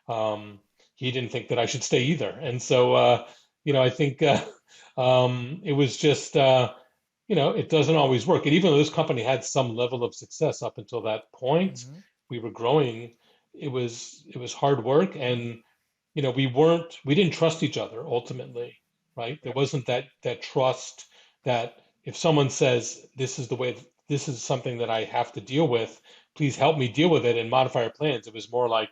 Um, he didn't think that I should stay either, and so I think it was just it doesn't always work. And even though this company had some level of success up until that point, Mm-hmm. we were growing. It was hard work, and we didn't trust each other ultimately, right? There Yep. wasn't that trust that if someone says this is the way, this is something that I have to deal with, please help me deal with it and modify our plans. It was more like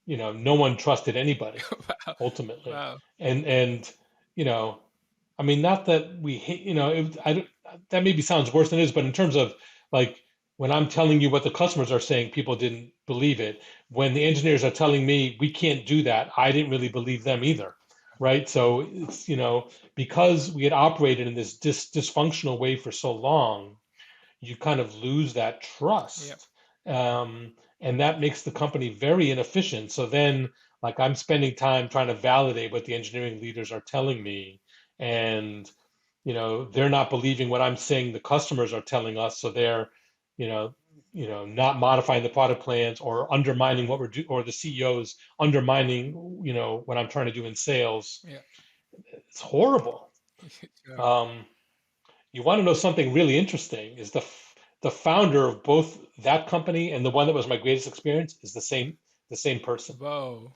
no one trusted anybody Wow. ultimately, Wow. and you know I mean, not that we hate, I don't, that maybe sounds worse than it is, but in terms of like when I'm telling you what the customers are saying, people didn't believe it. When the engineers are telling me we can't do that, I didn't really believe them either, right? So it's, because we had operated in this dysfunctional way for so long, you kind of lose that Yep. trust. And that makes the company very inefficient. So then, like, I'm spending time trying to validate what the engineering leaders are telling me. And, they're not believing what I'm saying the customers are telling us. So they're, you know, not modifying the product plans or undermining what we're doing, or the CEOs undermining, what I'm trying to do in sales. Yeah. It's horrible. Sure. Um, you want to know something really interesting is the founder of both that company and the one that was my greatest experience is the same person. Wow.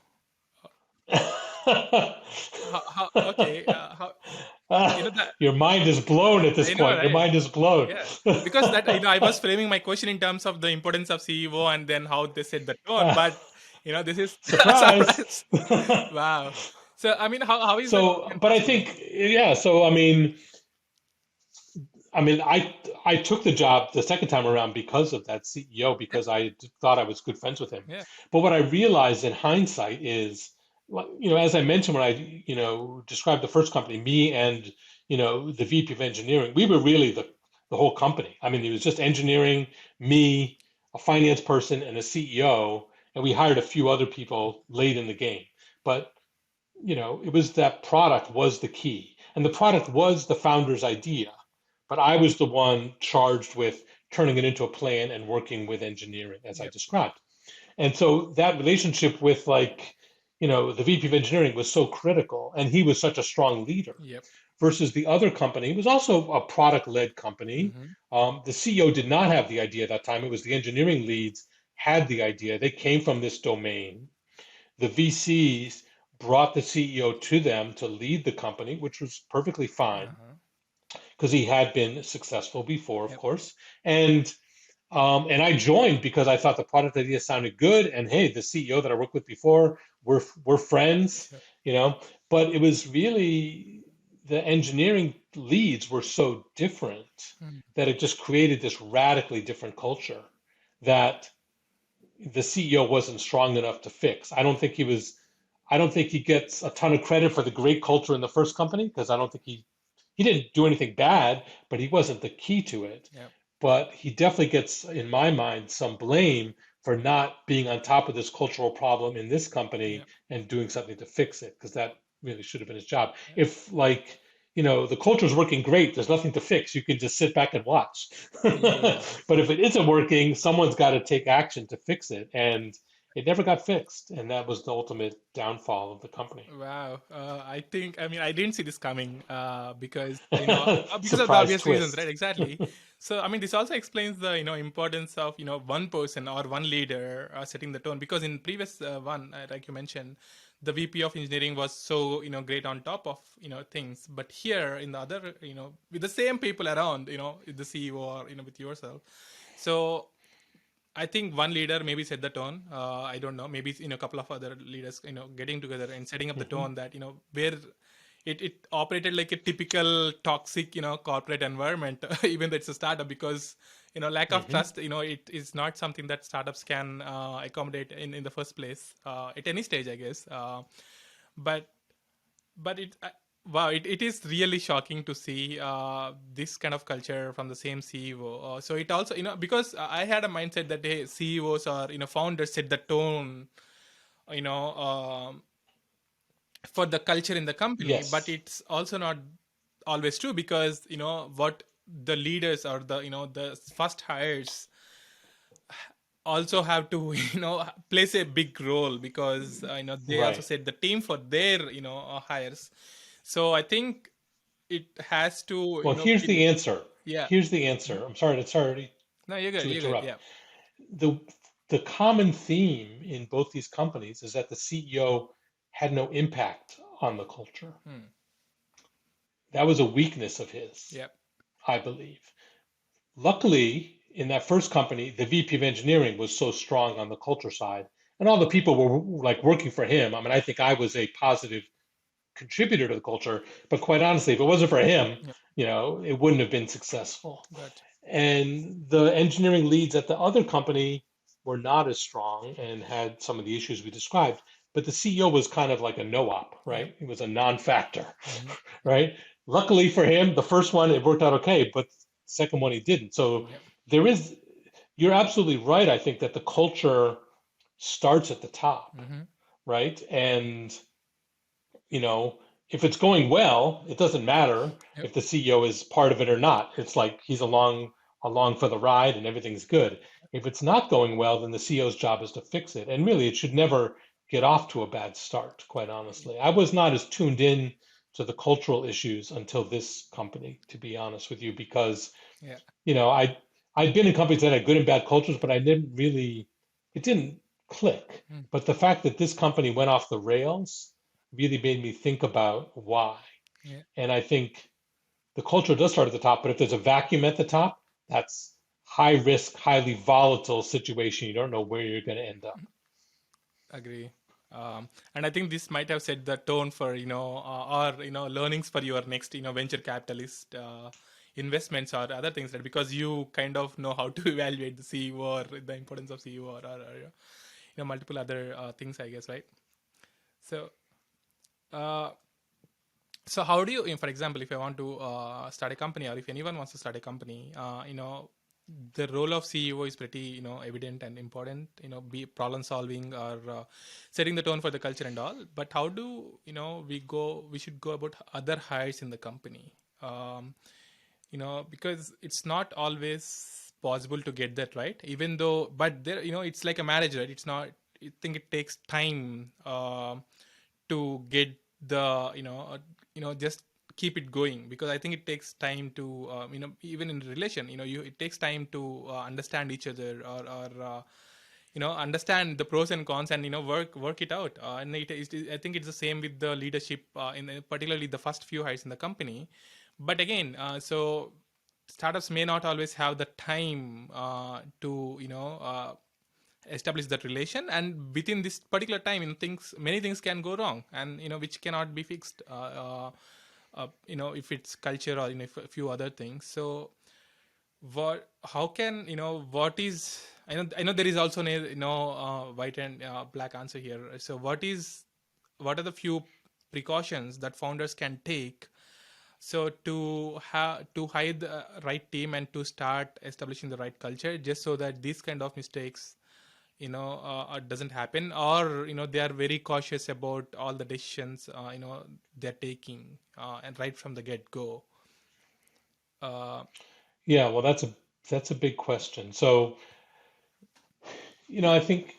Okay. That Your mind is blown at this I know, point. Your right? mind is blown. Yeah. Because that, I was framing my question in terms of the importance of CEO and then how they set the tone. But, this is a Surprise. surprise. Wow. So, I mean, how is that So, even but I possible? think, yeah, so I mean, I took the job the second time around because of that CEO, Yeah. because I thought I was good friends with him. Yeah. But what I realized in hindsight is, like, as I mentioned when I, described the first company, me and, the VP of engineering, we were really the whole company. I mean, it was just engineering, me, a finance person, and a CEO, and we hired a few other people late in the game. But it was that product was the key. And the product was the founder's idea. But I was the one charged with turning it into a plan and working with engineering, as I Yep. described. And so that relationship with, like, the VP of engineering was so critical. And he was such a strong leader Yep. versus the other company. It was also a product led company. Mm-hmm. The CEO did not have the idea at that time. It was the engineering leads had the idea. They came from this domain. The VCs brought the CEO to them to lead the company, which was perfectly fine Uh-huh. because he had been successful before, of Yep. course. And I joined because I thought the product idea sounded good. And hey, the CEO that I worked with before, we're friends, Sure. you know. But it was really the engineering leads were so different Mm. that it just created this radically different culture that the CEO wasn't strong enough to fix. I don't think he gets a ton of credit for the great culture in the first company because I don't think he didn't do anything bad, but he wasn't the key to it. Yep. But he definitely gets, in my mind, some blame for not being on top of this cultural problem in this company Yep. and doing something to fix it, because that really should have been his job. Yep. If, like, the culture is working great, there's nothing to fix. You can just sit back and watch. Yes. But if it isn't working, someone's got to take action to fix it. And it never got fixed. And that was the ultimate downfall of the company. Wow. I mean, I didn't see this coming because, because of the Surprise obvious reasons, right? twist. Exactly. So, I mean, this also explains the, importance of, one person or one leader setting the tone. Because in previous one, like you mentioned, the VP of engineering was so great on top of things. But here in the other with the same people around, the CEO or with yourself. So I think one leader maybe set the tone. I don't know. Maybe a couple of other leaders, getting together and setting up the Hmm. tone that where it operated like a typical toxic, corporate environment, even though it's a startup, because lack of Hmm. trust, it is not something that startups can accommodate in the first place at any stage, I guess. But it wow, it is really shocking to see this kind of culture from the same CEO. So it also because I had a mindset that hey, CEOs or founders set the tone, you know um, for the culture in the company, but Yes. it's also not always true, because what the leaders or the first hires also have to plays a big role, because they also Right. set the team for their hires. So I think it has to Well, here's it, the answer. yeah. Here's the Mhm. answer. I'm sorry No, you're good, to you're good, interrupt. yeah. The the common theme in both these companies is that the CEO had no impact on the culture. Hmm. That was a weakness of his, Yeah. I believe. Luckily, in that first company, the VP of engineering was so strong on the culture side, and all the people were like working for him. I mean, I think I was a positive contributor to the culture, but quite honestly, if it wasn't for him, Yeah, it wouldn't have been successful. got And the engineering leads at the other company were not as strong and had some of the issues we described. But the CEO was kind of like a no-op, you. Yeah. right? He was a non-factor, Hmm. right? Luckily for him, the first one it worked out okay, but the second one he didn't. So Yeah. there is, you're absolutely right. I think that the culture starts at the top, Hmm. right? And you know, if it's going well, it doesn't matter Yep. if the CEO is part of it or not. It's like he's along for the ride and everything's good. If it's not going well, then the CEO's job is to fix it. And really, it should never get off to a bad start, quite honestly. I was not as tuned in to the cultural issues until this company, to be honest with you, because Yeah. you know, I I'd been in companies that had good and bad cultures, but I didn't really it didn't click. Mm. But the fact that this company went off the rails really made me think about why. Yeah. And I think the culture does start at the top, but if there's a vacuum at the top, that's high risk, highly volatile situation. You don't know where you're going to end up. Agree. And I think this might have set the tone for or learnings for your next venture capitalist investments or other things, right? Because you kind of know how to evaluate the CEO or the importance of CEO, or multiple other things, I guess, right? So uh, so how do you, for example, if I want to start a company, or if anyone wants to start a company, the role of CEO is pretty evident and important, be problem solving or setting the tone for the culture and all. But how do we should go about other hires in the company, because it's not always possible to get that right, even though, but there, it's like a marriage, right? It's not, I think it takes time to get the just keep it going, because I think it takes time to even in relation, it takes time to understand each other, or understand the pros and cons, and work it out, and I think it's the same with the leadership, in particularly the first few hires in the company. But again, so startups may not always have the time to establish that relation, and within this particular time, things, many things can go wrong, and which cannot be fixed, if it's culture or if a few other things. So what, how can, what is, I know there is also no white and black answer here. So what are the few precautions that founders can take, so to hire the right team and to start establishing the right culture, just so that these kind of mistakes doesn't happen, or they are very cautious about all the decisions they're taking, and right from the get go. uh, Yeah, well, that's a big question. So, I think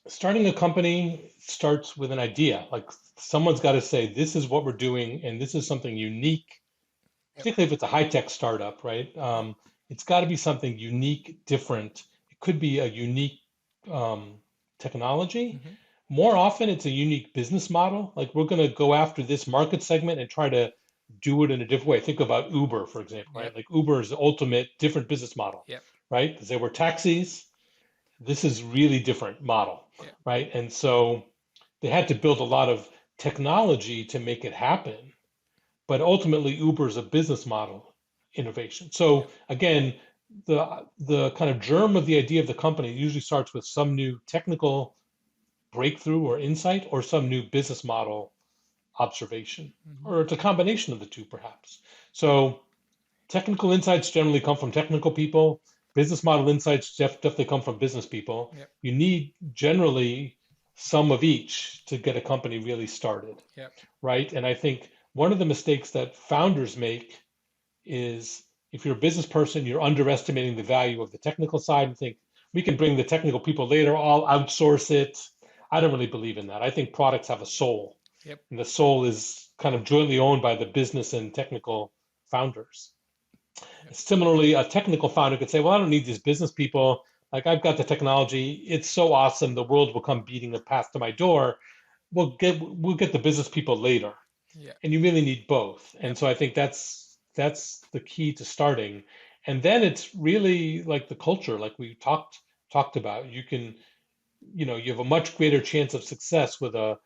starting a company starts with an idea. Like someone's got to say, this is what we're doing, and this is something unique, Yep. particularly if it's a high-tech startup, right? Yep. It's got to be something unique, different. It could be a unique um, technology, Mm-hmm. More often, it's a unique business model. Like we're going to go after this market segment and try to do it in a different way. Think about Uber, for example, right? Yep. Like Uber is the ultimate different business model, Yep. right? Because they were taxis. This is really different model, Yep. right? And so they had to build a lot of technology to make it happen. But ultimately, Uber is a business model innovation. So Yep. again, the kind of germ of the idea of the company usually starts with some new technical breakthrough or insight or some new business model observation, Hmm. or it's a combination of the two, perhaps. So technical insights generally come from technical people. Business model insights definitely come from business people. Yep. You need generally some of each to get a company really started, Yep. right? And I think one of the mistakes that founders make is if you're a business person, you're underestimating the value of the technical side and think we can bring the technical people later, I'll outsource it. I don't really believe in that. I think products have a soul, Yep. and the soul is kind of jointly owned by the business and technical founders. Yep. Similarly, a technical founder could say, well, I don't need these business people. Like I've got the technology. It's so awesome. The world will come beating a path to my door. We'll get the business people later. Yeah. And you really need both. And Yep. so I think that's the key to starting. And then it's really like the culture, like we talked about. You have a much greater chance of success with a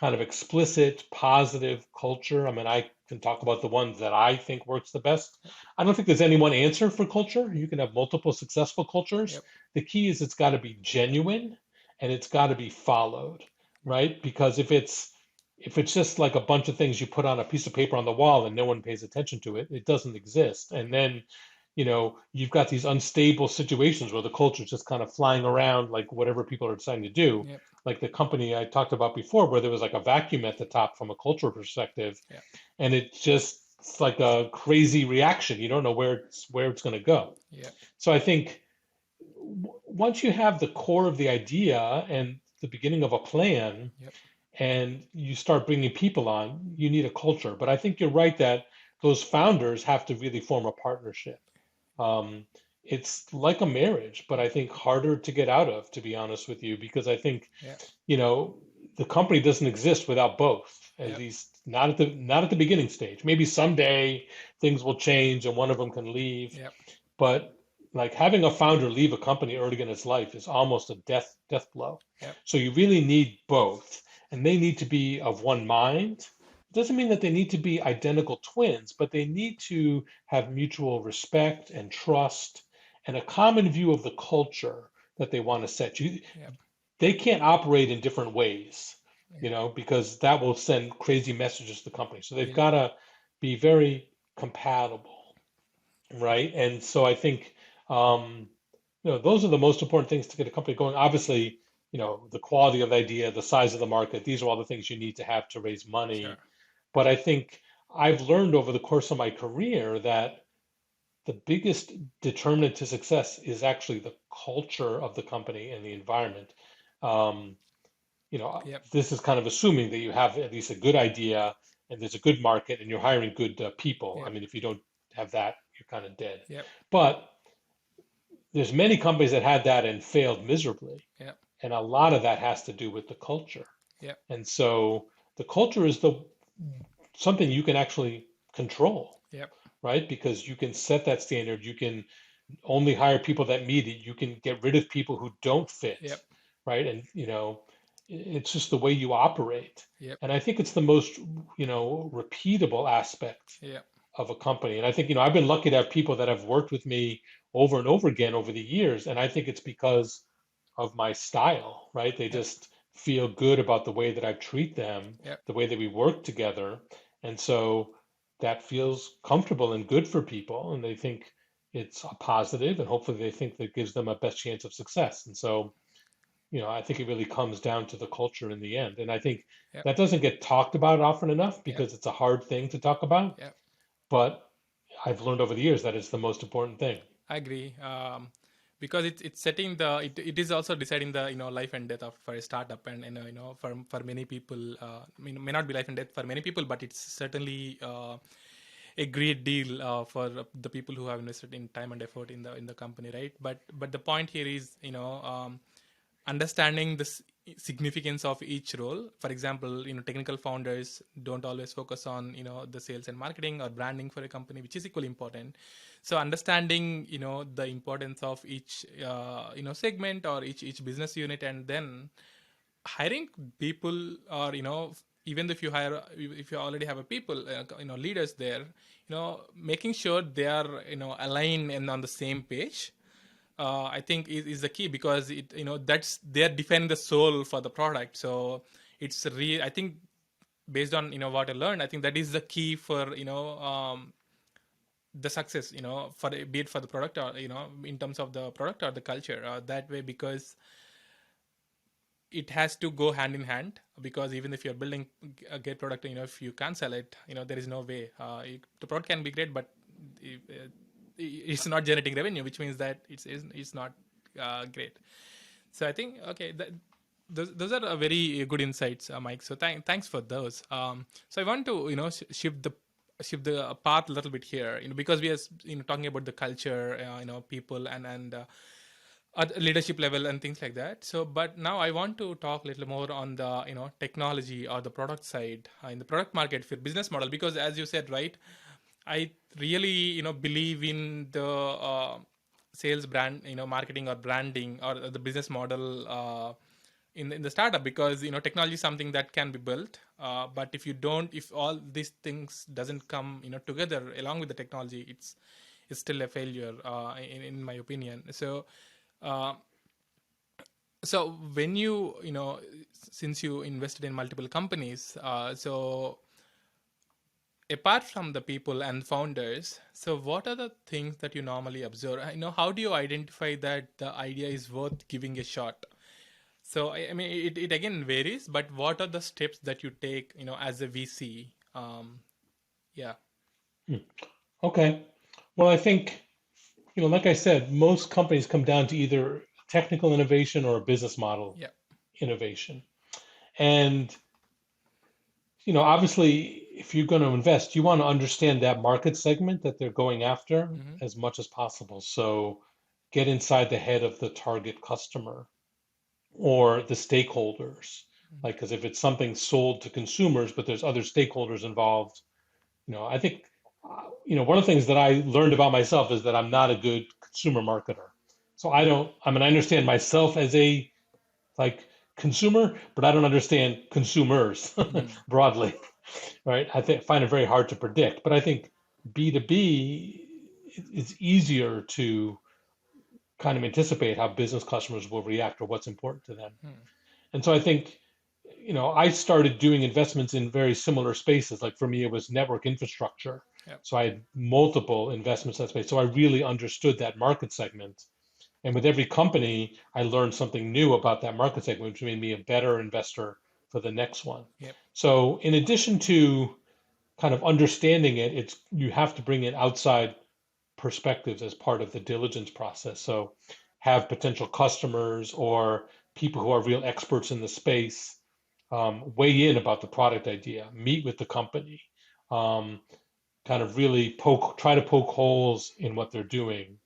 kind of explicit, positive culture. I mean, I can talk about the ones that I think works the best. Yep. I don't think there's any one answer for culture. You can have multiple successful cultures. Yep. The key is it's got to be genuine and it's got to be followed, right? Because if it's just like a bunch of things you put on a piece of paper on the wall and no one pays attention to it, it doesn't exist. And then you've got these unstable situations where the culture is just kind of flying around like whatever people are deciding to do, Yep. like the company I talked about before, where there was like a vacuum at the top from a cultural perspective, Yep. and it's like a crazy reaction. You don't know where it's going to go. Yep. So I think once you have the core of the idea and the beginning of a plan, Yep. and you start bringing people on, you need a culture. But I think you're right that those founders have to really form a partnership. Um, it's like a marriage, but I think harder to get out of, to be honest with you, because I think Yep. you know, the company doesn't exist without both, at Yep. least not at the beginning stage. Maybe someday things will change and one of them can leave, Yep. but like having a founder leave a company early in its life is almost a death blow. Yep. So you really need both, and they need to be of one mind. It doesn't mean that they need to be identical twins, but they need to have mutual respect and trust and a common view of the culture that they want to set. Yep. They can't operate in different ways, Yeah. because that will send crazy messages to the company. So they've We'll. got to be very compatible, right? And so I think those are the most important things to get a company going. Obviously, the quality of the idea, the size of the market, these are all the things you need to have to raise Sure. money. But I think I've learned over the course of my career that the biggest determinant to success is actually the culture of the company and the environment. Um, Yep. this is kind of assuming that you have at least a good idea and there's a good market and you're hiring good people. I Yep. mean, if you don't have that, you're kind of dead. Yep. But there's many companies that had that and failed miserably. Yep. And a lot of that has to do with the culture. Yep. And so the culture is the something you can actually control, Yep. right? Because you can set that standard. You can only hire people that meet it. You can get rid of people who don't fit, Yep. right? And it's just the way you operate. Yep. And I think it's the most repeatable aspect Yep. of a company. And I think I've been lucky to have people that have worked with me over and over again over the years. And I think it's because of my style, right? They Yep. just feel good about the way that I treat them, Yep. the way that we work together. And so that feels comfortable and good for people. And they think it's a positive, and hopefully they think that gives them a best chance of success. And so, I think it really comes down to the culture in the end. And I think Yep. that doesn't get talked about often enough Yep. because it's a hard thing to talk about. Yep. But I've learned over the years that it's the most important thing. I agree. Because it's setting it is also deciding the life and death of for a startup, and for many people, may not be life and death for many people, but it's certainly a great deal for the people who have invested in time and effort in the company, right? But the point here is understanding this significance of each role. For example, technical founders don't always focus on the sales and marketing or branding for a company, which is equally important. So understanding the importance of each segment or each business unit, and then hiring people, or even if you hire, if you already have a people, leaders there, making sure they are aligned and on the same page, I think is the key, because that's, they're defining the soul for the product. So it's real, I think, based on what I learned, I think that is the key for the success, for, be it for the product, or in terms of the product or the culture, that way, because it has to go hand in hand. Because even if you're building a great product, if you can't sell it, there is no way, the product can be great, but it's not generating revenue, which means that it's not great. So I think, okay, those are very good insights, Mike. So thanks for those. So I want to shift the path a little bit here, because we are talking about the culture, people, and at leadership level and things like that. So, but now I want to talk a little more on the technology or the product side, in the product market for business model, because as you said, right, I really believe in the sales, brand, marketing or branding, or the business model in the startup, because technology is something that can be built, but if all these things doesn't come together along with the technology, it's still a failure, in my opinion. So uh, so when since you invested in multiple companies, so apart from the people and founders, so what are the things that you normally observe? How do you identify that the idea is worth giving a shot? So I mean, it again varies, but what are the steps that you take, as a VC? Yeah. Hmm. Okay. Well, I think, like I said, most companies come down to either technical innovation or a business model Yeah. innovation. And, obviously, if you're going to invest, you want to understand that market segment that they're going after Mm-hmm. as much as possible. So get inside the head of the target customer or the stakeholders. Like, because if it's something sold to consumers, but there's other stakeholders involved, I think, one of the things that I learned about myself is that I'm not a good consumer marketer. So I mean, I understand myself as a like consumer, but I don't understand consumers Mm-hmm. broadly, right? Find it very hard to predict, but I think B2B is easier to kind of anticipate how business customers will react or what's important to them. Mm-hmm. And so I think, I started doing investments in very similar spaces. Like for me, it was network infrastructure. Yep. So I had multiple investments in that space. So I really understood that market segment. And with every company, I learned something new about that market segment, which made me a better investor for the next one. Yep. So in addition to kind of understanding it, you have to bring in outside perspectives as part of the diligence process. So have potential customers or people who are real experts in the space weigh in about the product idea, meet with the company, um, kind of really try to poke holes in what they're doing,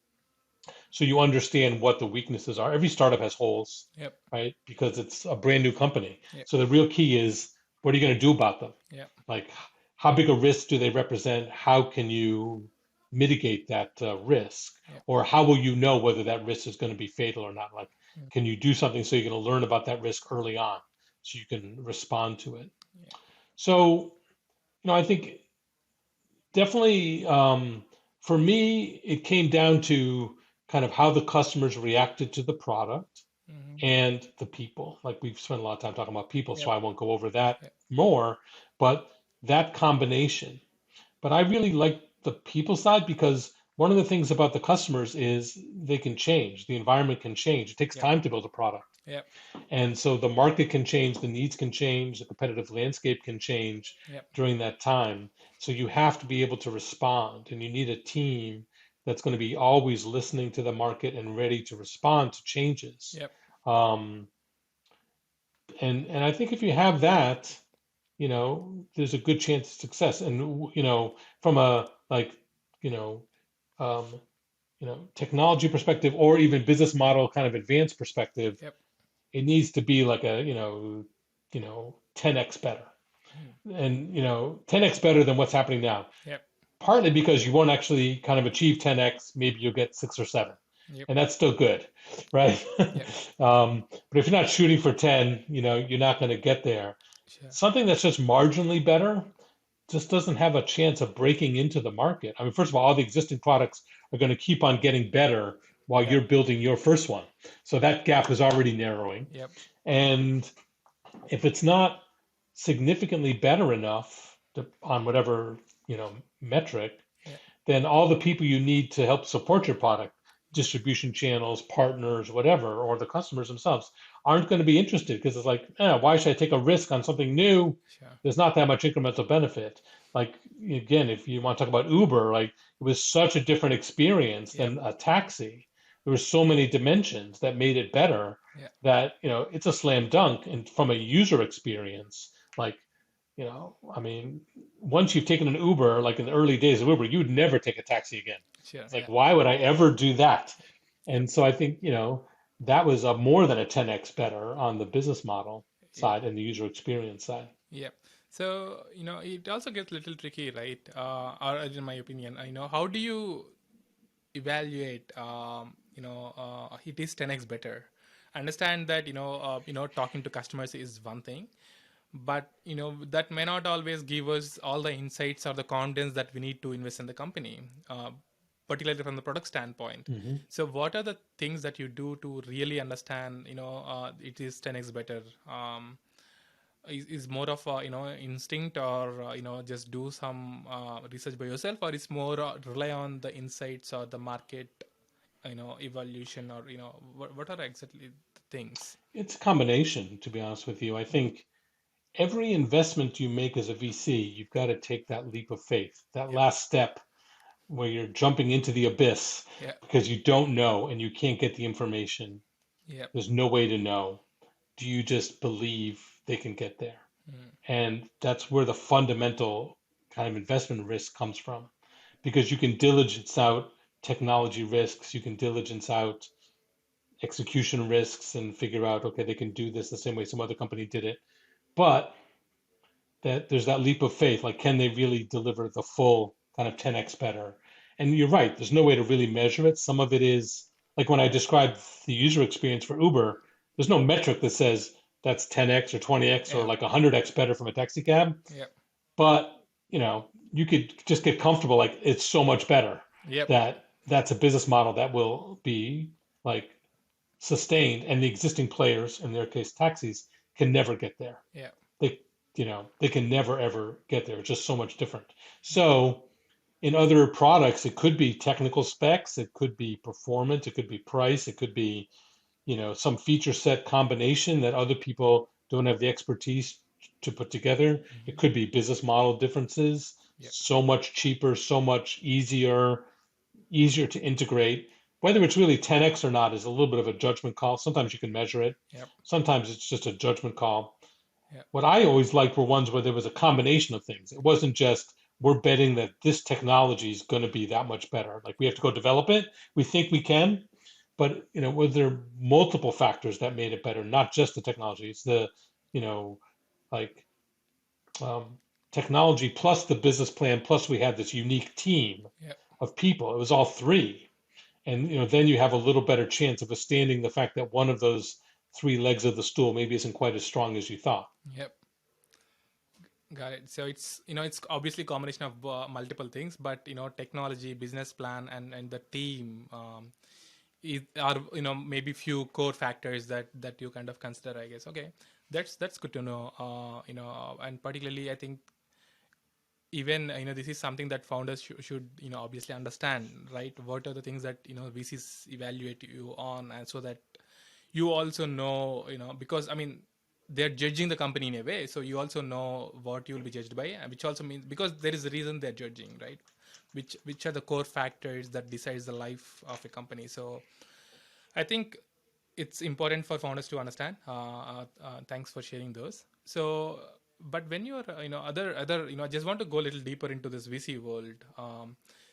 so you understand what the weaknesses are. Every startup has holes, Yep. right? Because it's a brand new company. Yep. So the real key is, what are you going to do about them? Yep. Like, how big a risk do they represent? How can you mitigate that risk? Yep. Or how will you know whether that risk is going to be fatal or not? Like, Mm. can you do something so you're going to learn about that risk early on so you can respond to it? Yeah. So, I think definitely, for me, it came down to kind of how the customers reacted to the product Mm-hmm. and the people. Like we've spent a lot of time talking about people, so Yep. I won't go over that Yep. more, but that combination. But I really like the people side because one of the things about the customers is they can change. The environment can change. It takes Yep. time to build a product. Yep. And so the market can change, the needs can change, the competitive landscape can change Yep. during that time. So you have to be able to respond, and you need a team that's going to be always listening to the market and ready to respond to changes. Yep. Um, and I think if you have that, there's a good chance of success. And from a like, you know, technology perspective or even business model kind of advanced perspective, Yep. it needs to be like a, 10x better. Mm. And, 10x better than what's happening now. Yep. Partly because you won't actually kind of achieve 10x, maybe you'll get six or seven. Yep. And that's still good, right? Yep. But if you're not shooting for 10, you're not going to get there. Sure. Something that's just marginally better just doesn't have a chance of breaking into the market. I mean, first of all the existing products are going to keep on getting better while Yep. you're building your first one. So that gap is already narrowing. Yep. And if it's not significantly better enough on whatever, metric, Yep. then all the people you need to help support your product, distribution channels, partners, whatever, or the customers themselves, aren't going to be interested because it's like, why should I take a risk on something new? Sure. There's not that much incremental benefit. Like, again, if you want to talk about Uber, like it was such a different experience Yep. than a taxi. There were so many dimensions that made it better Yep. that, it's a slam dunk. And from a user experience, like, I mean, once you've taken an Uber, like in the early days of Uber, you would never take a taxi again. Sure. It's like, Yeah. why would I ever do that? Yep. And so I think, that was a more than a 10x better on the business model Yep. side and the user experience side. Yep. So, it also gets a little tricky, right? Or in my opinion, how do you evaluate, it is 10x better? Understand that, talking to customers is one thing, but, that may not always give us all the insights or the confidence that we need to invest in the company, particularly from the product standpoint. Hmm. So, what are the things that you do to really understand, it is 10x better? Is more of a instinct, or just do some research by yourself, or is more rely on the insights or the market evaluation, or what are exactly the things? It's a combination, to be honest with you. I think every investment you make as a VC, you've got to take that leap of faith, that Yep. last step where you're jumping into the abyss Yep. because you don't know and you can't get the information. Yep. There's no way to know. Do you just believe they can get there? Mm. And that's where the fundamental kind of investment risk comes from because you can diligence out technology risks, you can diligence out execution risks and figure out, okay, they can do this the same way some other company did it. But that there's that leap of faith, like can they really deliver the full kind of 10x better? And you're right, there's no way to really measure it. Some of it is like when I describe the user experience for Uber, there's no metric that says that's 10x or 20x or Yep. like 100x better from a taxi cab. Yep. But, you could just get comfortable like it's so much better Yep. that that's a business model that will be like sustained and the existing players, in their case taxis, can never get there. Yep. They they can never ever get there. It's just so much different. So in other products, it could be technical specs, it could be performance, it could be price, it could be, some feature set combination that other people don't have the expertise to put together. It Mm-hmm. could be business model differences, Yep. so much cheaper, so much easier to integrate. Whether it's really 10x or not is a little bit of a judgment call. Sometimes you can measure it. Yep. Sometimes it's just a judgment call. Yep. What I always liked were ones where there was a combination of things. It wasn't just we're betting that this technology is going to be that much better. Like we have to go develop it. We think we can, but were there multiple factors that made it better? Not just the technology. It's the you know like um, technology plus the business plan plus we had this unique team Yep. of people. It was all three, and then you have a little better chance of withstanding the fact that one of those three legs of the stool maybe isn't quite as strong as you thought. Yep. Got it. So it's obviously a combination of multiple things, but technology, business plan, and the team, are maybe few core factors that you kind of consider, I guess. Okay, that's good to know. And particularly, I think even this is something that founders should obviously understand, right? What are the things that VCs evaluate you on, and so that you also know, because I mean they're judging the company in a way, so you also know what you will be judged by, which also means because there is a reason they're judging, right? Which are the core factors that decides the life of a company. So I think it's important for founders to understand. Thanks for sharing those. So, but when you're, other, I just want to go a little deeper into this VC world.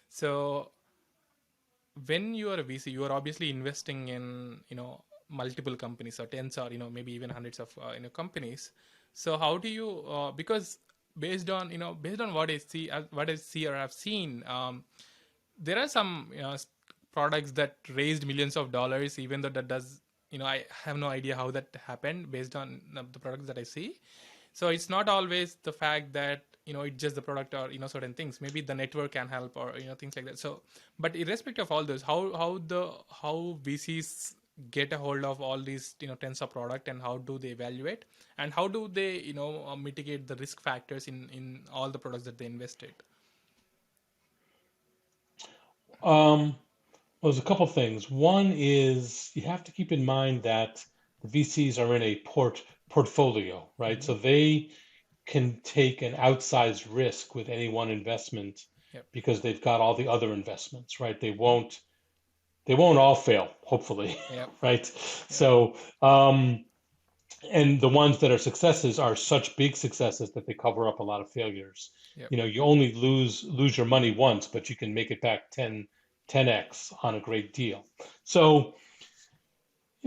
So, when you are a VC, you are obviously investing in, multiple companies or tens or maybe even hundreds of companies. So how do you because based on what I see or have seen, there are some products that raised millions of dollars, even though that does I have no idea how that happened based on the products that I see. So it's not always the fact that it's just the product or certain things. Maybe the network can help or things like that. So but irrespective of all those, how VCs get a hold of all these tens of product, and how do they evaluate, and how do they mitigate the risk factors in all the products that they invested. Um, well, there's a couple things. One is you have to keep in mind that the VCs are in a portfolio, right? Mm-hmm. So they can take an outsized risk with any one investment Yep. because they've got all the other investments, right? They won't all fail, hopefully, Yep. right? Yep. So, and the ones that are successes are such big successes that they cover up a lot of failures. Yep. You only lose your money once, but you can make it back 10x on a great deal. So,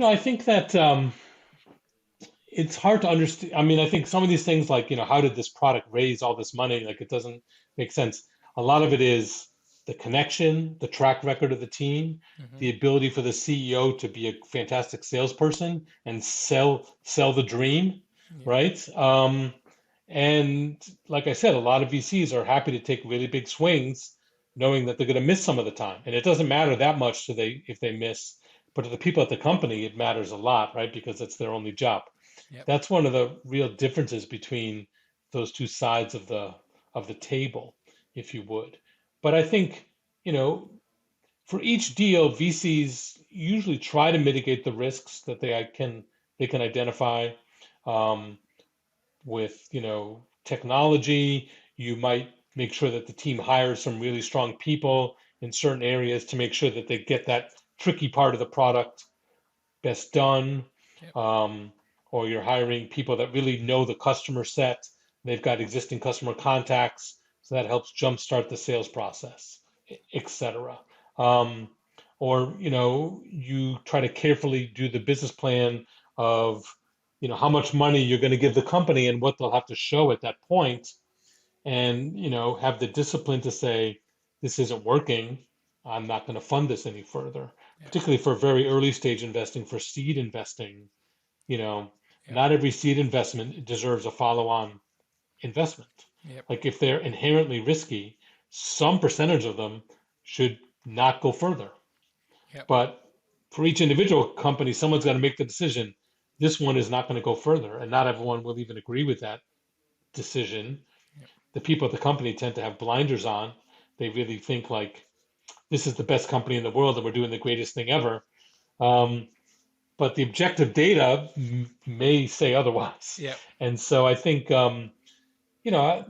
I think that it's hard to understand. I mean, I think some of these things, like, how did this product raise all this money? Like, it doesn't make sense. A lot of it is the connection, the track record of the team, Mm-hmm. the ability for the CEO to be a fantastic salesperson and sell the dream, Yep. right? And like I said, a lot of VCs are happy to take really big swings, knowing that they're going to miss some of the time, and it doesn't matter that much to they if they miss, but to the people at the company, it matters a lot, right? Because it's their only job. Yep. That's one of the real differences between those two sides of the table, if you would. But I think, you know, for each deal, VCs usually try to mitigate the risks that they can identify um, with, technology. You might make sure that the team hires some really strong people in certain areas to make sure that they get that tricky part of the product best done, Yep. um, or you're hiring people that really know the customer set. They've got existing customer contacts, so that helps jumpstart the sales process, etc. Um, or you try to carefully do the business plan of how much money you're going to give the company and what they'll have to show at that point, and have the discipline to say this isn't working. I'm not going to fund this any further, Yep. particularly for very early stage investing, for seed investing. you know Yep. Not every seed investment deserves a follow-on investment. Yep. Like, if they're inherently risky, some percentage of them should not go further. Yep. But for each individual company, someone's got to make the decision, this one is not going to go further, and not everyone will even agree with that decision. Yep. The people at the company tend to have blinders on. They really think like this is the best company in the world and we're doing the greatest thing ever. Um, but the objective data may say otherwise. Yep. And so I think you know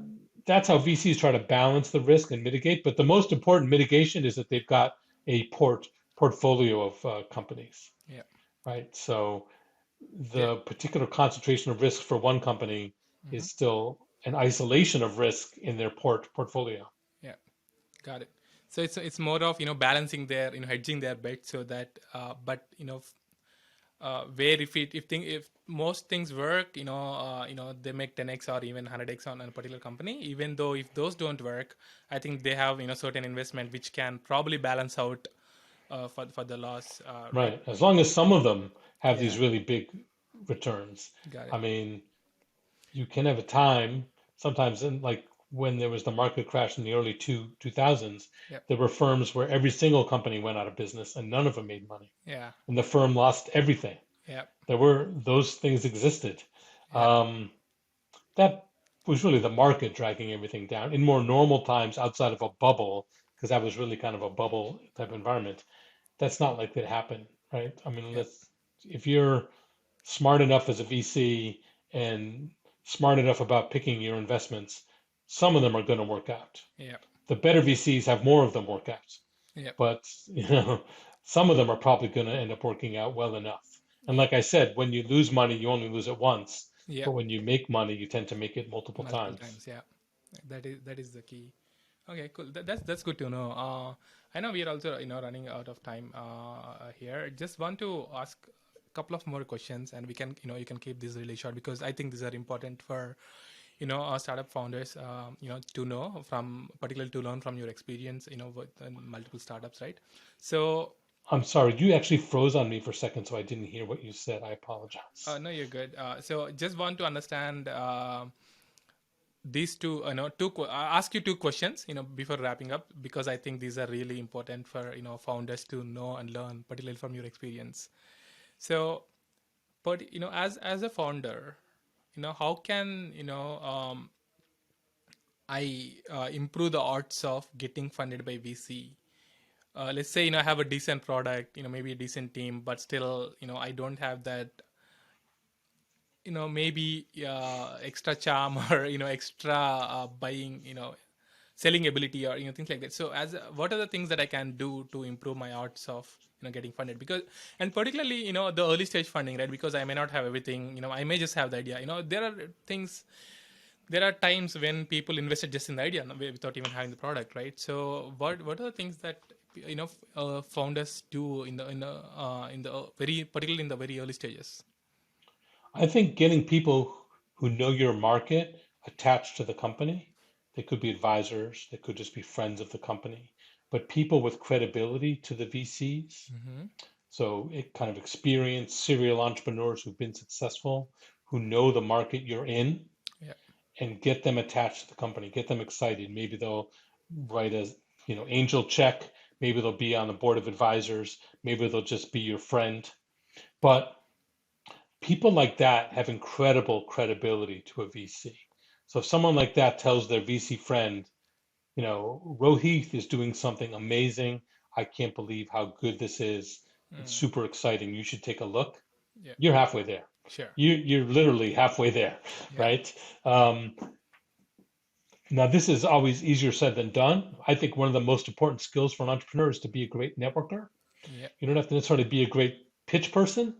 that's how VCs try to balance the risk and mitigate. But the most important mitigation is that they've got a portfolio of companies, Yep. right? So Yeah. the particular concentration of risk for one company Mm-hmm. is still an isolation of risk in their portfolio. Yeah. Got it. So it's more of balancing their hedging their bet, so that but where if most things work, they make 10x or even 100x on a particular company. Even though if those don't work, I think they have certain investment which can probably balance out for the loss, right? Right. As long as some of them have Yeah. these really big returns. Got I it. mean, you can have a time sometimes in, like, when there was the market crash in the early 2000s, Yep. there were firms where every single company went out of business and none of them made money. Yeah. And the firm lost everything. Yep. Those things existed. Yeah. Um, that was really the market dragging everything down. In more normal times, outside of a bubble, because that was really kind of a bubble type environment, that's not likely to happen, right? I mean, Yep. if you're smart enough as a VC and smart enough about picking your investments, some of them are going to work out. Yep. The better VCs have more of them work out, Yep. but some of them are probably going to end up working out well enough. And Yep. like I said, when you lose money, you only lose it once, but Yep. when you make money, you tend to make it multiple Multiple times. times. Yeah. That is the key. Okay, cool. That's good to know. I know we are also running out of time here. Just want to ask couple of more questions, and we can, you can keep this really short because I think these are important for, startup founders, to know from, particularly to learn from your experience, with multiple startups, right? So, I'm sorry, you actually froze on me for a second, so I didn't hear what you said. I apologize. no, you're good. So, just want to understand these two, ask you two questions, before wrapping up, because I think these are really important for, founders to know and learn, particularly from your experience. So, but as a founder, how can I improve the odds of getting funded by VC? Let's say I have a decent product, maybe a decent team, but still I don't have that, maybe extra charm or extra buying, selling ability, or things like that. So as what are the things that I can do to improve my odds of getting funded? Because, and particularly the early stage funding, right? Because I may not have everything, I may just have the idea. There are things, there are times when people invested just in the idea, without even having the product, right? So what are the things that founders do in the very, particularly in the very early stages? I think getting people who know your market attached to the company, they could be advisors, they could just be friends of the company, but people with credibility to the VCs. Mm-hmm. So it kind of experienced serial entrepreneurs who've been successful, who know the market you're in, Yeah. and get them attached to the company, get them excited. Maybe they'll write a angel check, maybe they'll be on the board of advisors, maybe they'll just be your friend. Yeah. But people like that have incredible credibility to a VC. So if someone like that tells their VC friend, Rohit is doing something amazing. I can't believe how good this is. It's Mm. super exciting. You should take a look. Yeah. You're halfway there. Sure. You're literally halfway there, Yeah. right? Um, Now, this is always easier said than done. I think one of the most important skills for an entrepreneur is to be a great networker. Yeah. You don't have to necessarily be a great pitch person.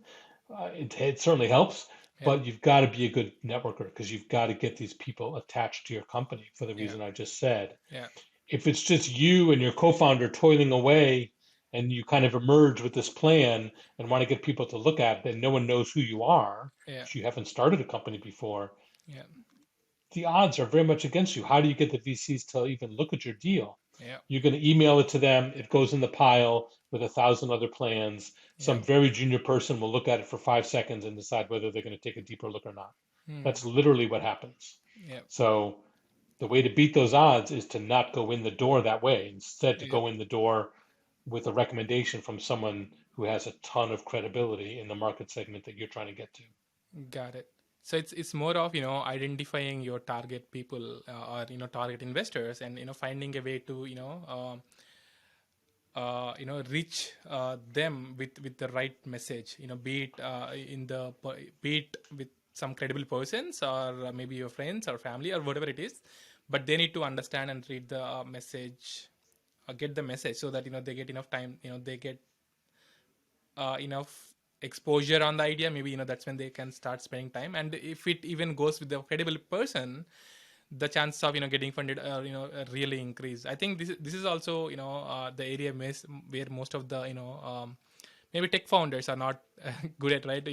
It certainly helps, Yeah. but you've got to be a good networker because you've got to get these people attached to your company for the Yeah. reason I just said. Yeah. If it's just you and your co-founder toiling away and you kind of emerge with this plan and want to get people to look at it and no one knows who you are Yeah. because you haven't started a company before, Yeah. the odds are very much against you. How do you get the VCs to even look at your deal? Yeah. You're going to email it to them. It goes in the pile with 1,000 other plans. Yeah. Some very junior person will look at it for 5 seconds and decide whether they're going to take a deeper look or not. Hmm. That's literally what happens. Yeah. So the way to beat those odds is to not go in the door that way. Instead, to Yeah. go in the door with a recommendation from someone who has a ton of credibility in the market segment that you're trying to get to. Got it. So it's more of identifying your target people, or target investors, and finding a way to reach them with the right message, be it be it with some credible persons, or maybe your friends or family or whatever it is, but they need to understand and read the message, get the message, so that they get enough time, they get enough exposure on the idea. Maybe that's when they can start spending time, and if it even goes with the credible person, the chance of getting funded really increase. I think this is also the area where most of the maybe tech founders are not good at, right?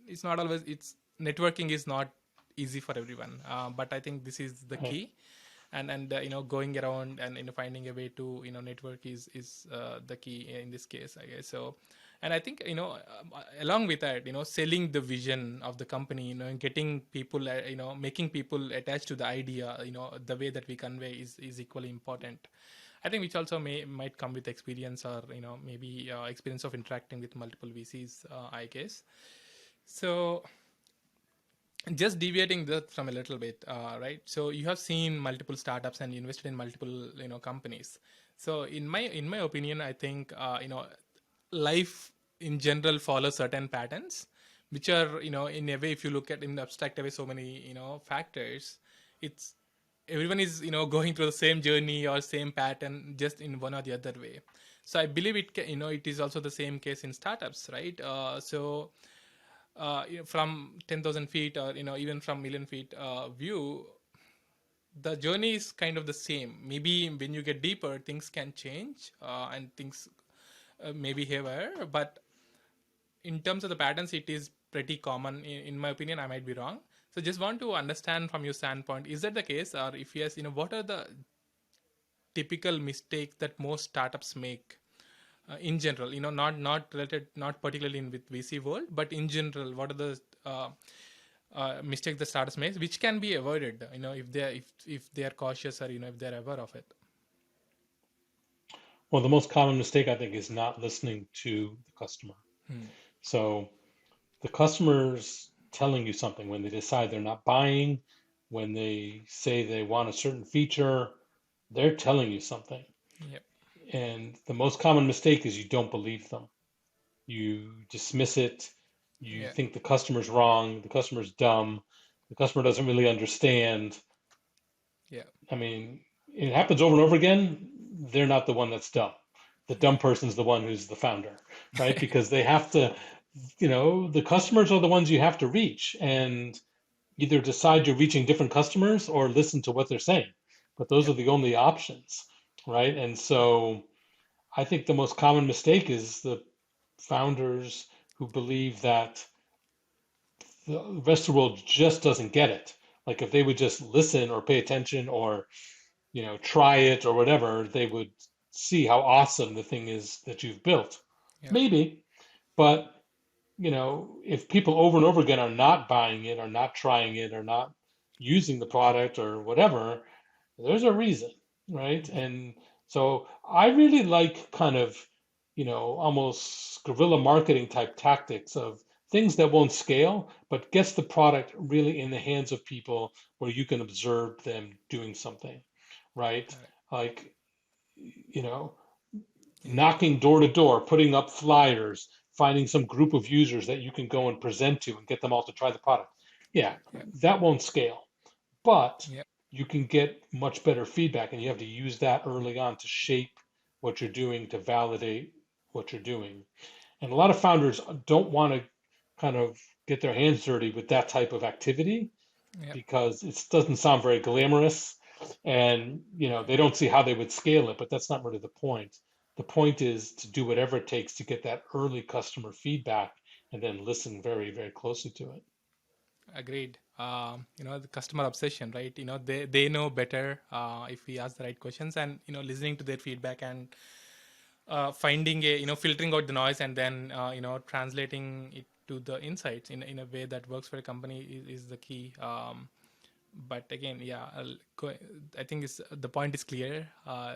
It's not always, it's networking is not easy for everyone, but I think this is the Right. key. And going around and finding a way to network is the key in this case, I guess. So, and I think along with that, selling the vision of the company, and getting people, making people attached to the idea, the way that we convey is equally important. I think which also might come with experience, or maybe experience of interacting with multiple VCs, I guess. So, just deviating that from a little bit, right? So you have seen multiple startups and you invested in multiple companies. So in my opinion, I think life in general follows certain patterns, which are in a way, if you look at in abstract away so many factors, it's everyone is going through the same journey or same pattern, just in one or the other way. So I believe it is also the same case in startups, right? So from 10,000 feet, or even from million feet view, the journey is kind of the same. Maybe when you get deeper, things can change, and things maybe haywire, but in terms of the patterns, it is pretty common. In my opinion, I might be wrong. So just want to understand from your standpoint, is that the case, or if yes, what are the typical mistakes that most startups make in general? Not related, not particularly in with VC world, but in general, what are the mistakes the startups make, which can be avoided? If they are cautious, or if they are aware of it. Well, the most common mistake I think is not listening to the customer. Hmm. So the customer's telling you something when they decide they're not buying, when they say they want a certain feature, they're telling you something. Yep. And the most common mistake is you don't believe them. You dismiss it. You Yeah. think the customer's wrong, the customer's dumb, the customer doesn't really understand. Yeah. I mean, it happens over and over again. They're not the one that's dumb. The Yeah. dumb person's the one who's the founder, right? Because they have to, the customers are the ones you have to reach and either decide you're reaching different customers or listen to what they're saying. But those are Yep. the only options, right? And Yeah. so I think the most common mistake is the founders who believe that the rest of the world just doesn't get it. Like if they would just listen or pay attention or try it or whatever, they would see how awesome the thing is that you've built. Yeah. Maybe, but if people over and over again are not buying it or not trying it or not using the product or whatever, there's a reason, right? Yep. And so I really like kind of, almost guerrilla marketing type tactics of things that won't scale, but gets the product really in the hands of people where you can observe them doing something, right? Correct. Like, you know, Yeah. knocking door to door, putting up flyers, finding some group of users that you can go and present to and get them all to try the product. Yeah, Yeah. that won't scale, but Yeah. you can get much better feedback, and you have to use that early on to shape what you're doing, to validate what you're doing. And a lot of founders don't want to kind of get their hands dirty with that type of activity Yeah. because it doesn't sound very glamorous and they don't see how they would scale it, but that's not really the point. The point is to do whatever it takes to get that early customer feedback and then listen very, very closely to it. Agreed. The customer obsession, right? They know better if we ask the right questions, and listening to their feedback, and finding a filtering out the noise, and then translating it to the insights in a way that works for a company is the key. But again, yeah, I think the point is clear.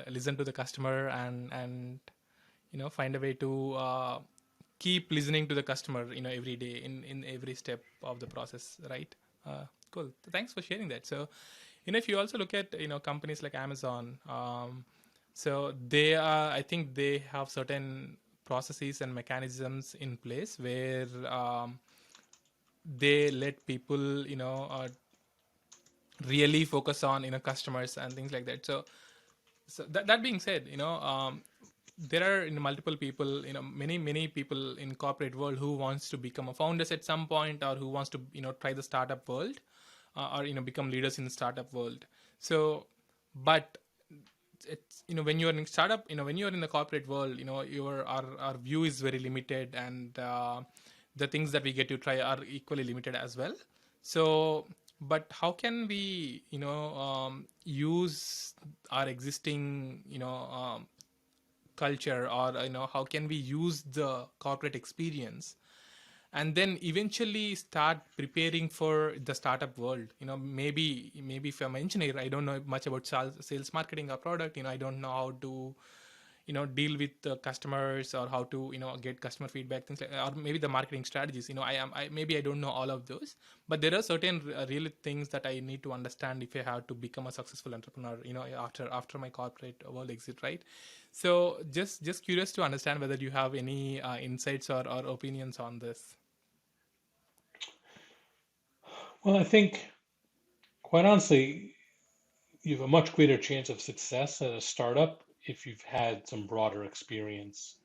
Listen to the customer, and find a way to keep listening to the customer every day, in every step of the process, right? Cool, thanks for sharing that. So if you also look at companies like Amazon, so they are, I think they have certain processes and mechanisms in place where they let people really focus on customers and things like that. So that being said, there are multiple people, many people in corporate world who wants to become a founders at some point, or who wants to try the startup world, or become leaders in the startup world. So, but it's when you're in startup, when you're in the corporate world, your our view is very limited, and the things that we get to try are equally limited as well. So, but how can we use our existing culture, or how can we use the corporate experience, and then eventually start preparing for the startup world? Maybe if I'm an engineer, I don't know much about sales, marketing, or product. I don't know how to deal with the customers, or how to get customer feedback, things like, or maybe the marketing strategies. Maybe I don't know all of those, but there are certain real things that I need to understand if I have to become a successful entrepreneur, after my corporate world exit, right? So just curious to understand whether you have any insights, or opinions on this. Well, I think, quite honestly, you have a much greater chance of success at a startup if you've had some broader experience.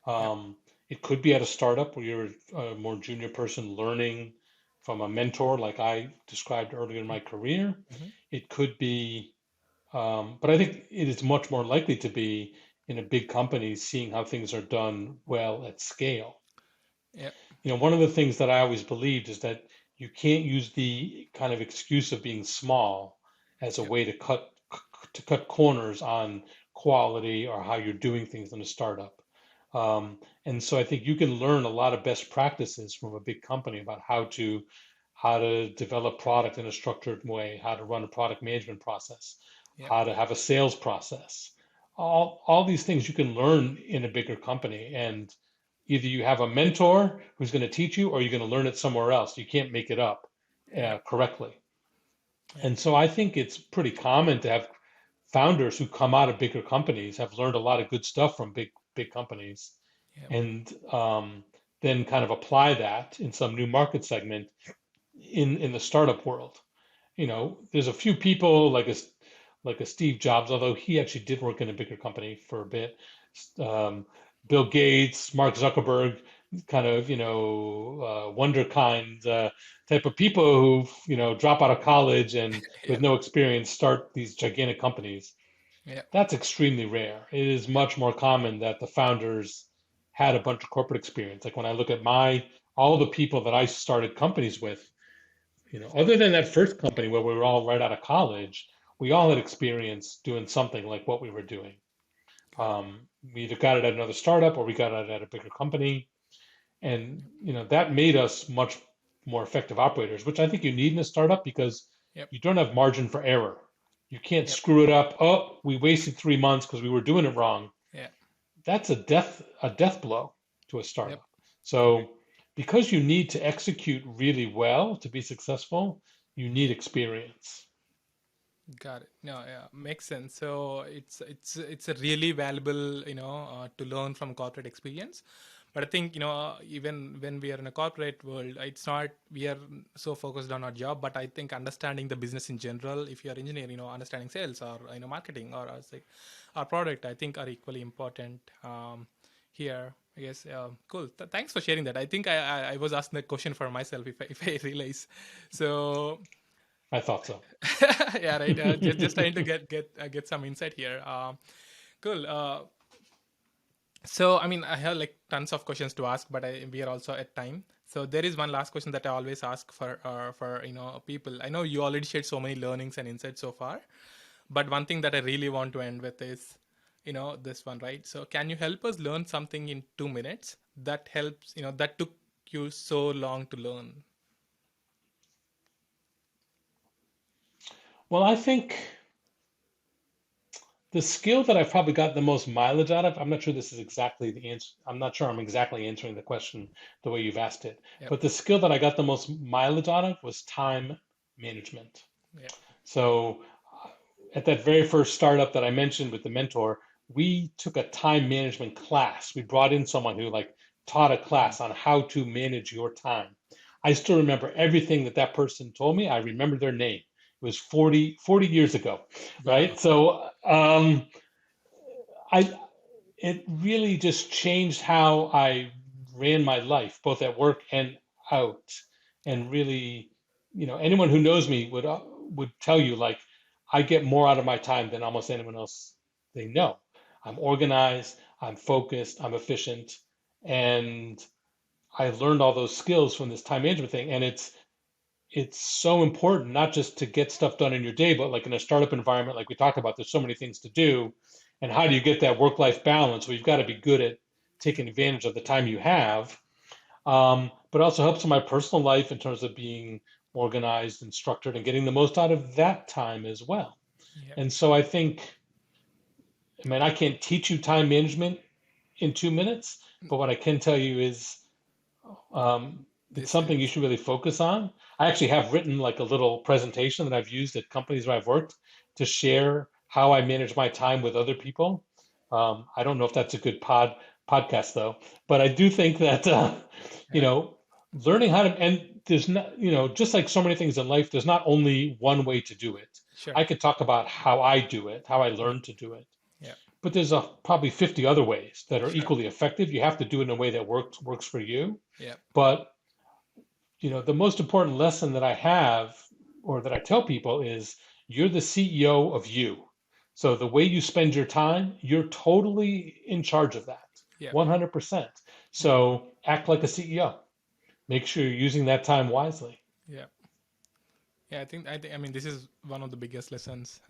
Yep. Um, it could be at a startup where you're a more junior person learning from a mentor, like I described earlier in my career. Mm-hmm. It could be, but I think it is much more likely to be in a big company, seeing how things are done well at scale. Yep. one of the things that I always believed is that you can't use the kind of excuse of being small as a Yep. way to cut corners on quality or how you're doing things in a startup. And so I think you can learn a lot of best practices from a big company about how to develop product in a structured way, how to run a product management process, Yep. how to have a sales process. All these things you can learn in a bigger company, and either you have a mentor who's going to teach you, or you're going to learn it somewhere else. You can't make it up Yep. correctly. Yep. And so I think it's pretty common to have founders who come out of bigger companies have learned a lot of good stuff from big companies, Yep. and then kind of apply that in some new market segment in the startup world. There's a few people like a Steve Jobs, although he actually did work in a bigger company for a bit. Um, Bill Gates, Mark Zuckerberg, kind of, wonder kind type of people who, drop out of college and with Yep. no experience start these gigantic companies. Yep. That's extremely rare. It is Yep. much more common that the founders had a bunch of corporate experience. Like when I look at all the people that I started companies with, other than that first company where we were all right out of college, we all had experience doing something like what we were doing. Got it. We either got it at another startup or we got it at a bigger company. And, Yep. that made us much more effective operators, which I think you need in a startup because Yep. you don't have margin for error. You can't Yep. screw it up. Oh, we wasted 3 months because we were doing it wrong. Yep. That's a death blow to a Yep. startup. Correct. So because you need to execute really well to be successful, you need experience. Got it. No, yeah, makes sense. So it's a really valuable, to learn from corporate experience. But I think, even when we are in a corporate world, it's not we are so focused on our job. But I think understanding the business in general, if you are engineer, understanding sales or marketing or like our product, I think are equally important here. I guess. Cool. Thanks for sharing that. I think I was asking that question for myself if I realize. So I thought so. yeah, right. Just trying to get some insight here. Cool. So I mean, I have like tons of questions to ask, but we are also at time. So there is one last question that I always ask for people. I know you already shared so many learnings and insights so far, but one thing that I really want to end with is this one, right? So can you help us learn something in 2 minutes that helps that took you so long to learn? Well, I think the skill that I've probably got the most mileage out of, I'm not sure this is exactly the answer. I'm not sure I'm exactly answering the question the way you've asked it. Yep. But the skill that I got the most mileage out of was time management. Yep. So at that very first startup that I mentioned with the mentor, we took a time management class. We brought in someone who like taught a Mm. class on how to manage your time. I still remember everything that person told me. I remember their name. It was 40 years ago, Wow. right? So I it really just changed how I ran my life, both at work and out. And really, anyone who knows me would tell you like I get more out of my time than almost anyone else they know. I'm organized, I'm focused, I'm efficient, and I learned all those skills from this time management thing. And it's so important not just to get stuff done in your day, but like in a startup environment, like we talked about, there's so many things to do. And how do you get that work-life balance? Well, you've got to be good at taking advantage of the time you have, but also helps in my personal life in terms of being organized and structured and getting the most out of that time as well. Yep. And so I think, I mean, I can't teach you time management in 2 minutes, but what I can tell you is it's This something you helps. should really focus on. I actually have written like a little presentation that I've used at companies where I've worked to share how I manage my time with other people. I don't know if that's a good podcast though, but I do think that you Yeah. know learning how to and there's not just like so many things in life, there's not only one way to do it. Sure. I could talk about how I do it, how I Yep. learned to do it, Yep. but there's probably 50 other ways that are Sure. equally effective. You have to do it in a way that works for you. Yep. But the most important lesson that I have or that I tell people is you're the CEO of you. So the way you spend your time, you're totally in charge of that, Yep. 100%. Yep. So act like a CEO. make sure you're using that time wisely. Yeah. Yeah, I mean, this is one of the biggest lessons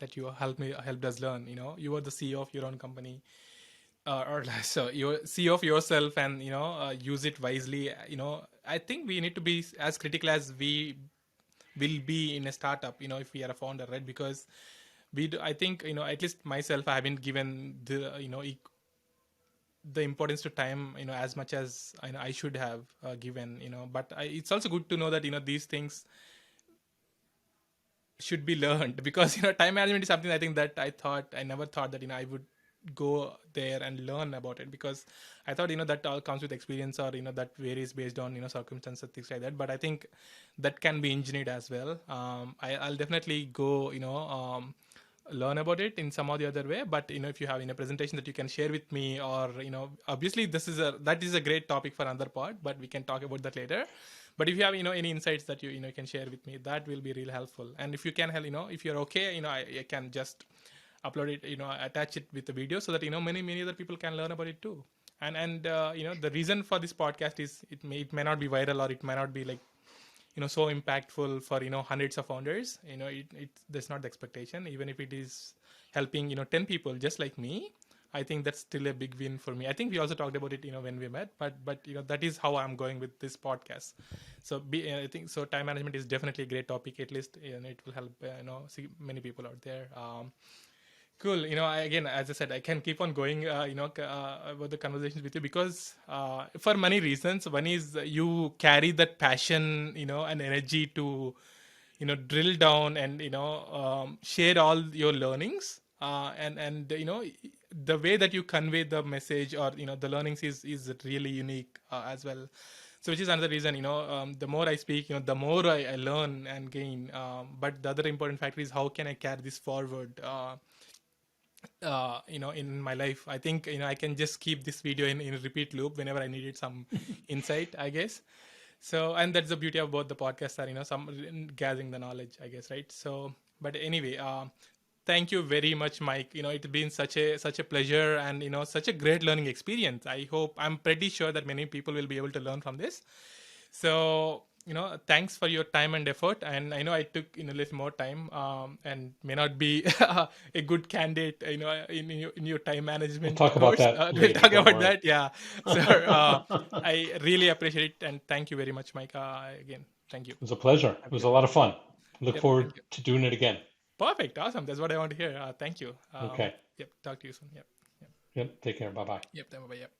that you helped us learn. You are the CEO of your own company, or so you CEO of yourself, and use it wisely. I think we need to be as critical as we will be in a startup. If we are a founder, right? Because I think at least myself, I haven't given the importance to time as much as I should have given. But it's also good to know that these things should be learned because time management is something I think that I never thought that I would go there and learn about it, because I thought that all comes with experience, or that varies based on circumstances, things like that. But I think that can be engineered as well. I'll definitely go learn about it in some or the other way. But if you have in a presentation that you can share with me, or obviously that is a great topic for another part, but we can talk about that later. But if you have any insights that you can share with me, that will be real helpful. And if you can help, if you're okay, I can just upload it, attach it with the video, so that many other people can learn about it too. And the reason for this podcast is it may not be viral, or it may not be like so impactful for hundreds of founders. That's not the expectation. Even if it is helping 10 people just like me, I think that's still a big win for me. I think we also talked about it when we met, but that is how I'm going with this podcast. So I think so time management is definitely a great topic. At least it will help see many people out there. Cool. Again, as I said, I can keep on going, about the conversations with you, because for many reasons. One is you carry that passion, and energy to, drill down and, share all your learnings. And the way that you convey the message, or, the learnings is really unique as well. So which is another reason, the more I speak, the more I learn and gain. But the other important factor is how can I carry this forward? In my life, I think I can just keep this video in a repeat loop whenever I needed some insight, I guess. So, and that's the beauty of both the podcasts are some gathering the knowledge, I guess, right? So, but anyway, thank you very much, Mike. It's been such a pleasure, and such a great learning experience. I'm pretty sure that many people will be able to learn from this. So, thanks for your time and effort. And I know I took a little more time, and may not be a good candidate, in your time We'll management talk about course. that We'll later. talk Don't about worry. that. Yeah. So, It I really appreciate it, and thank you very much, Mike. Again, thank you. was a pleasure. It Have a was good a one. lot of fun. Look Yep. forward Thank you. to doing it again. Perfect. Awesome. That's what I want to hear. Thank you. Okay. Yep. Talk to you soon. Yep. Yep. Yep. Take care. Bye bye. Yep. Bye. Yep.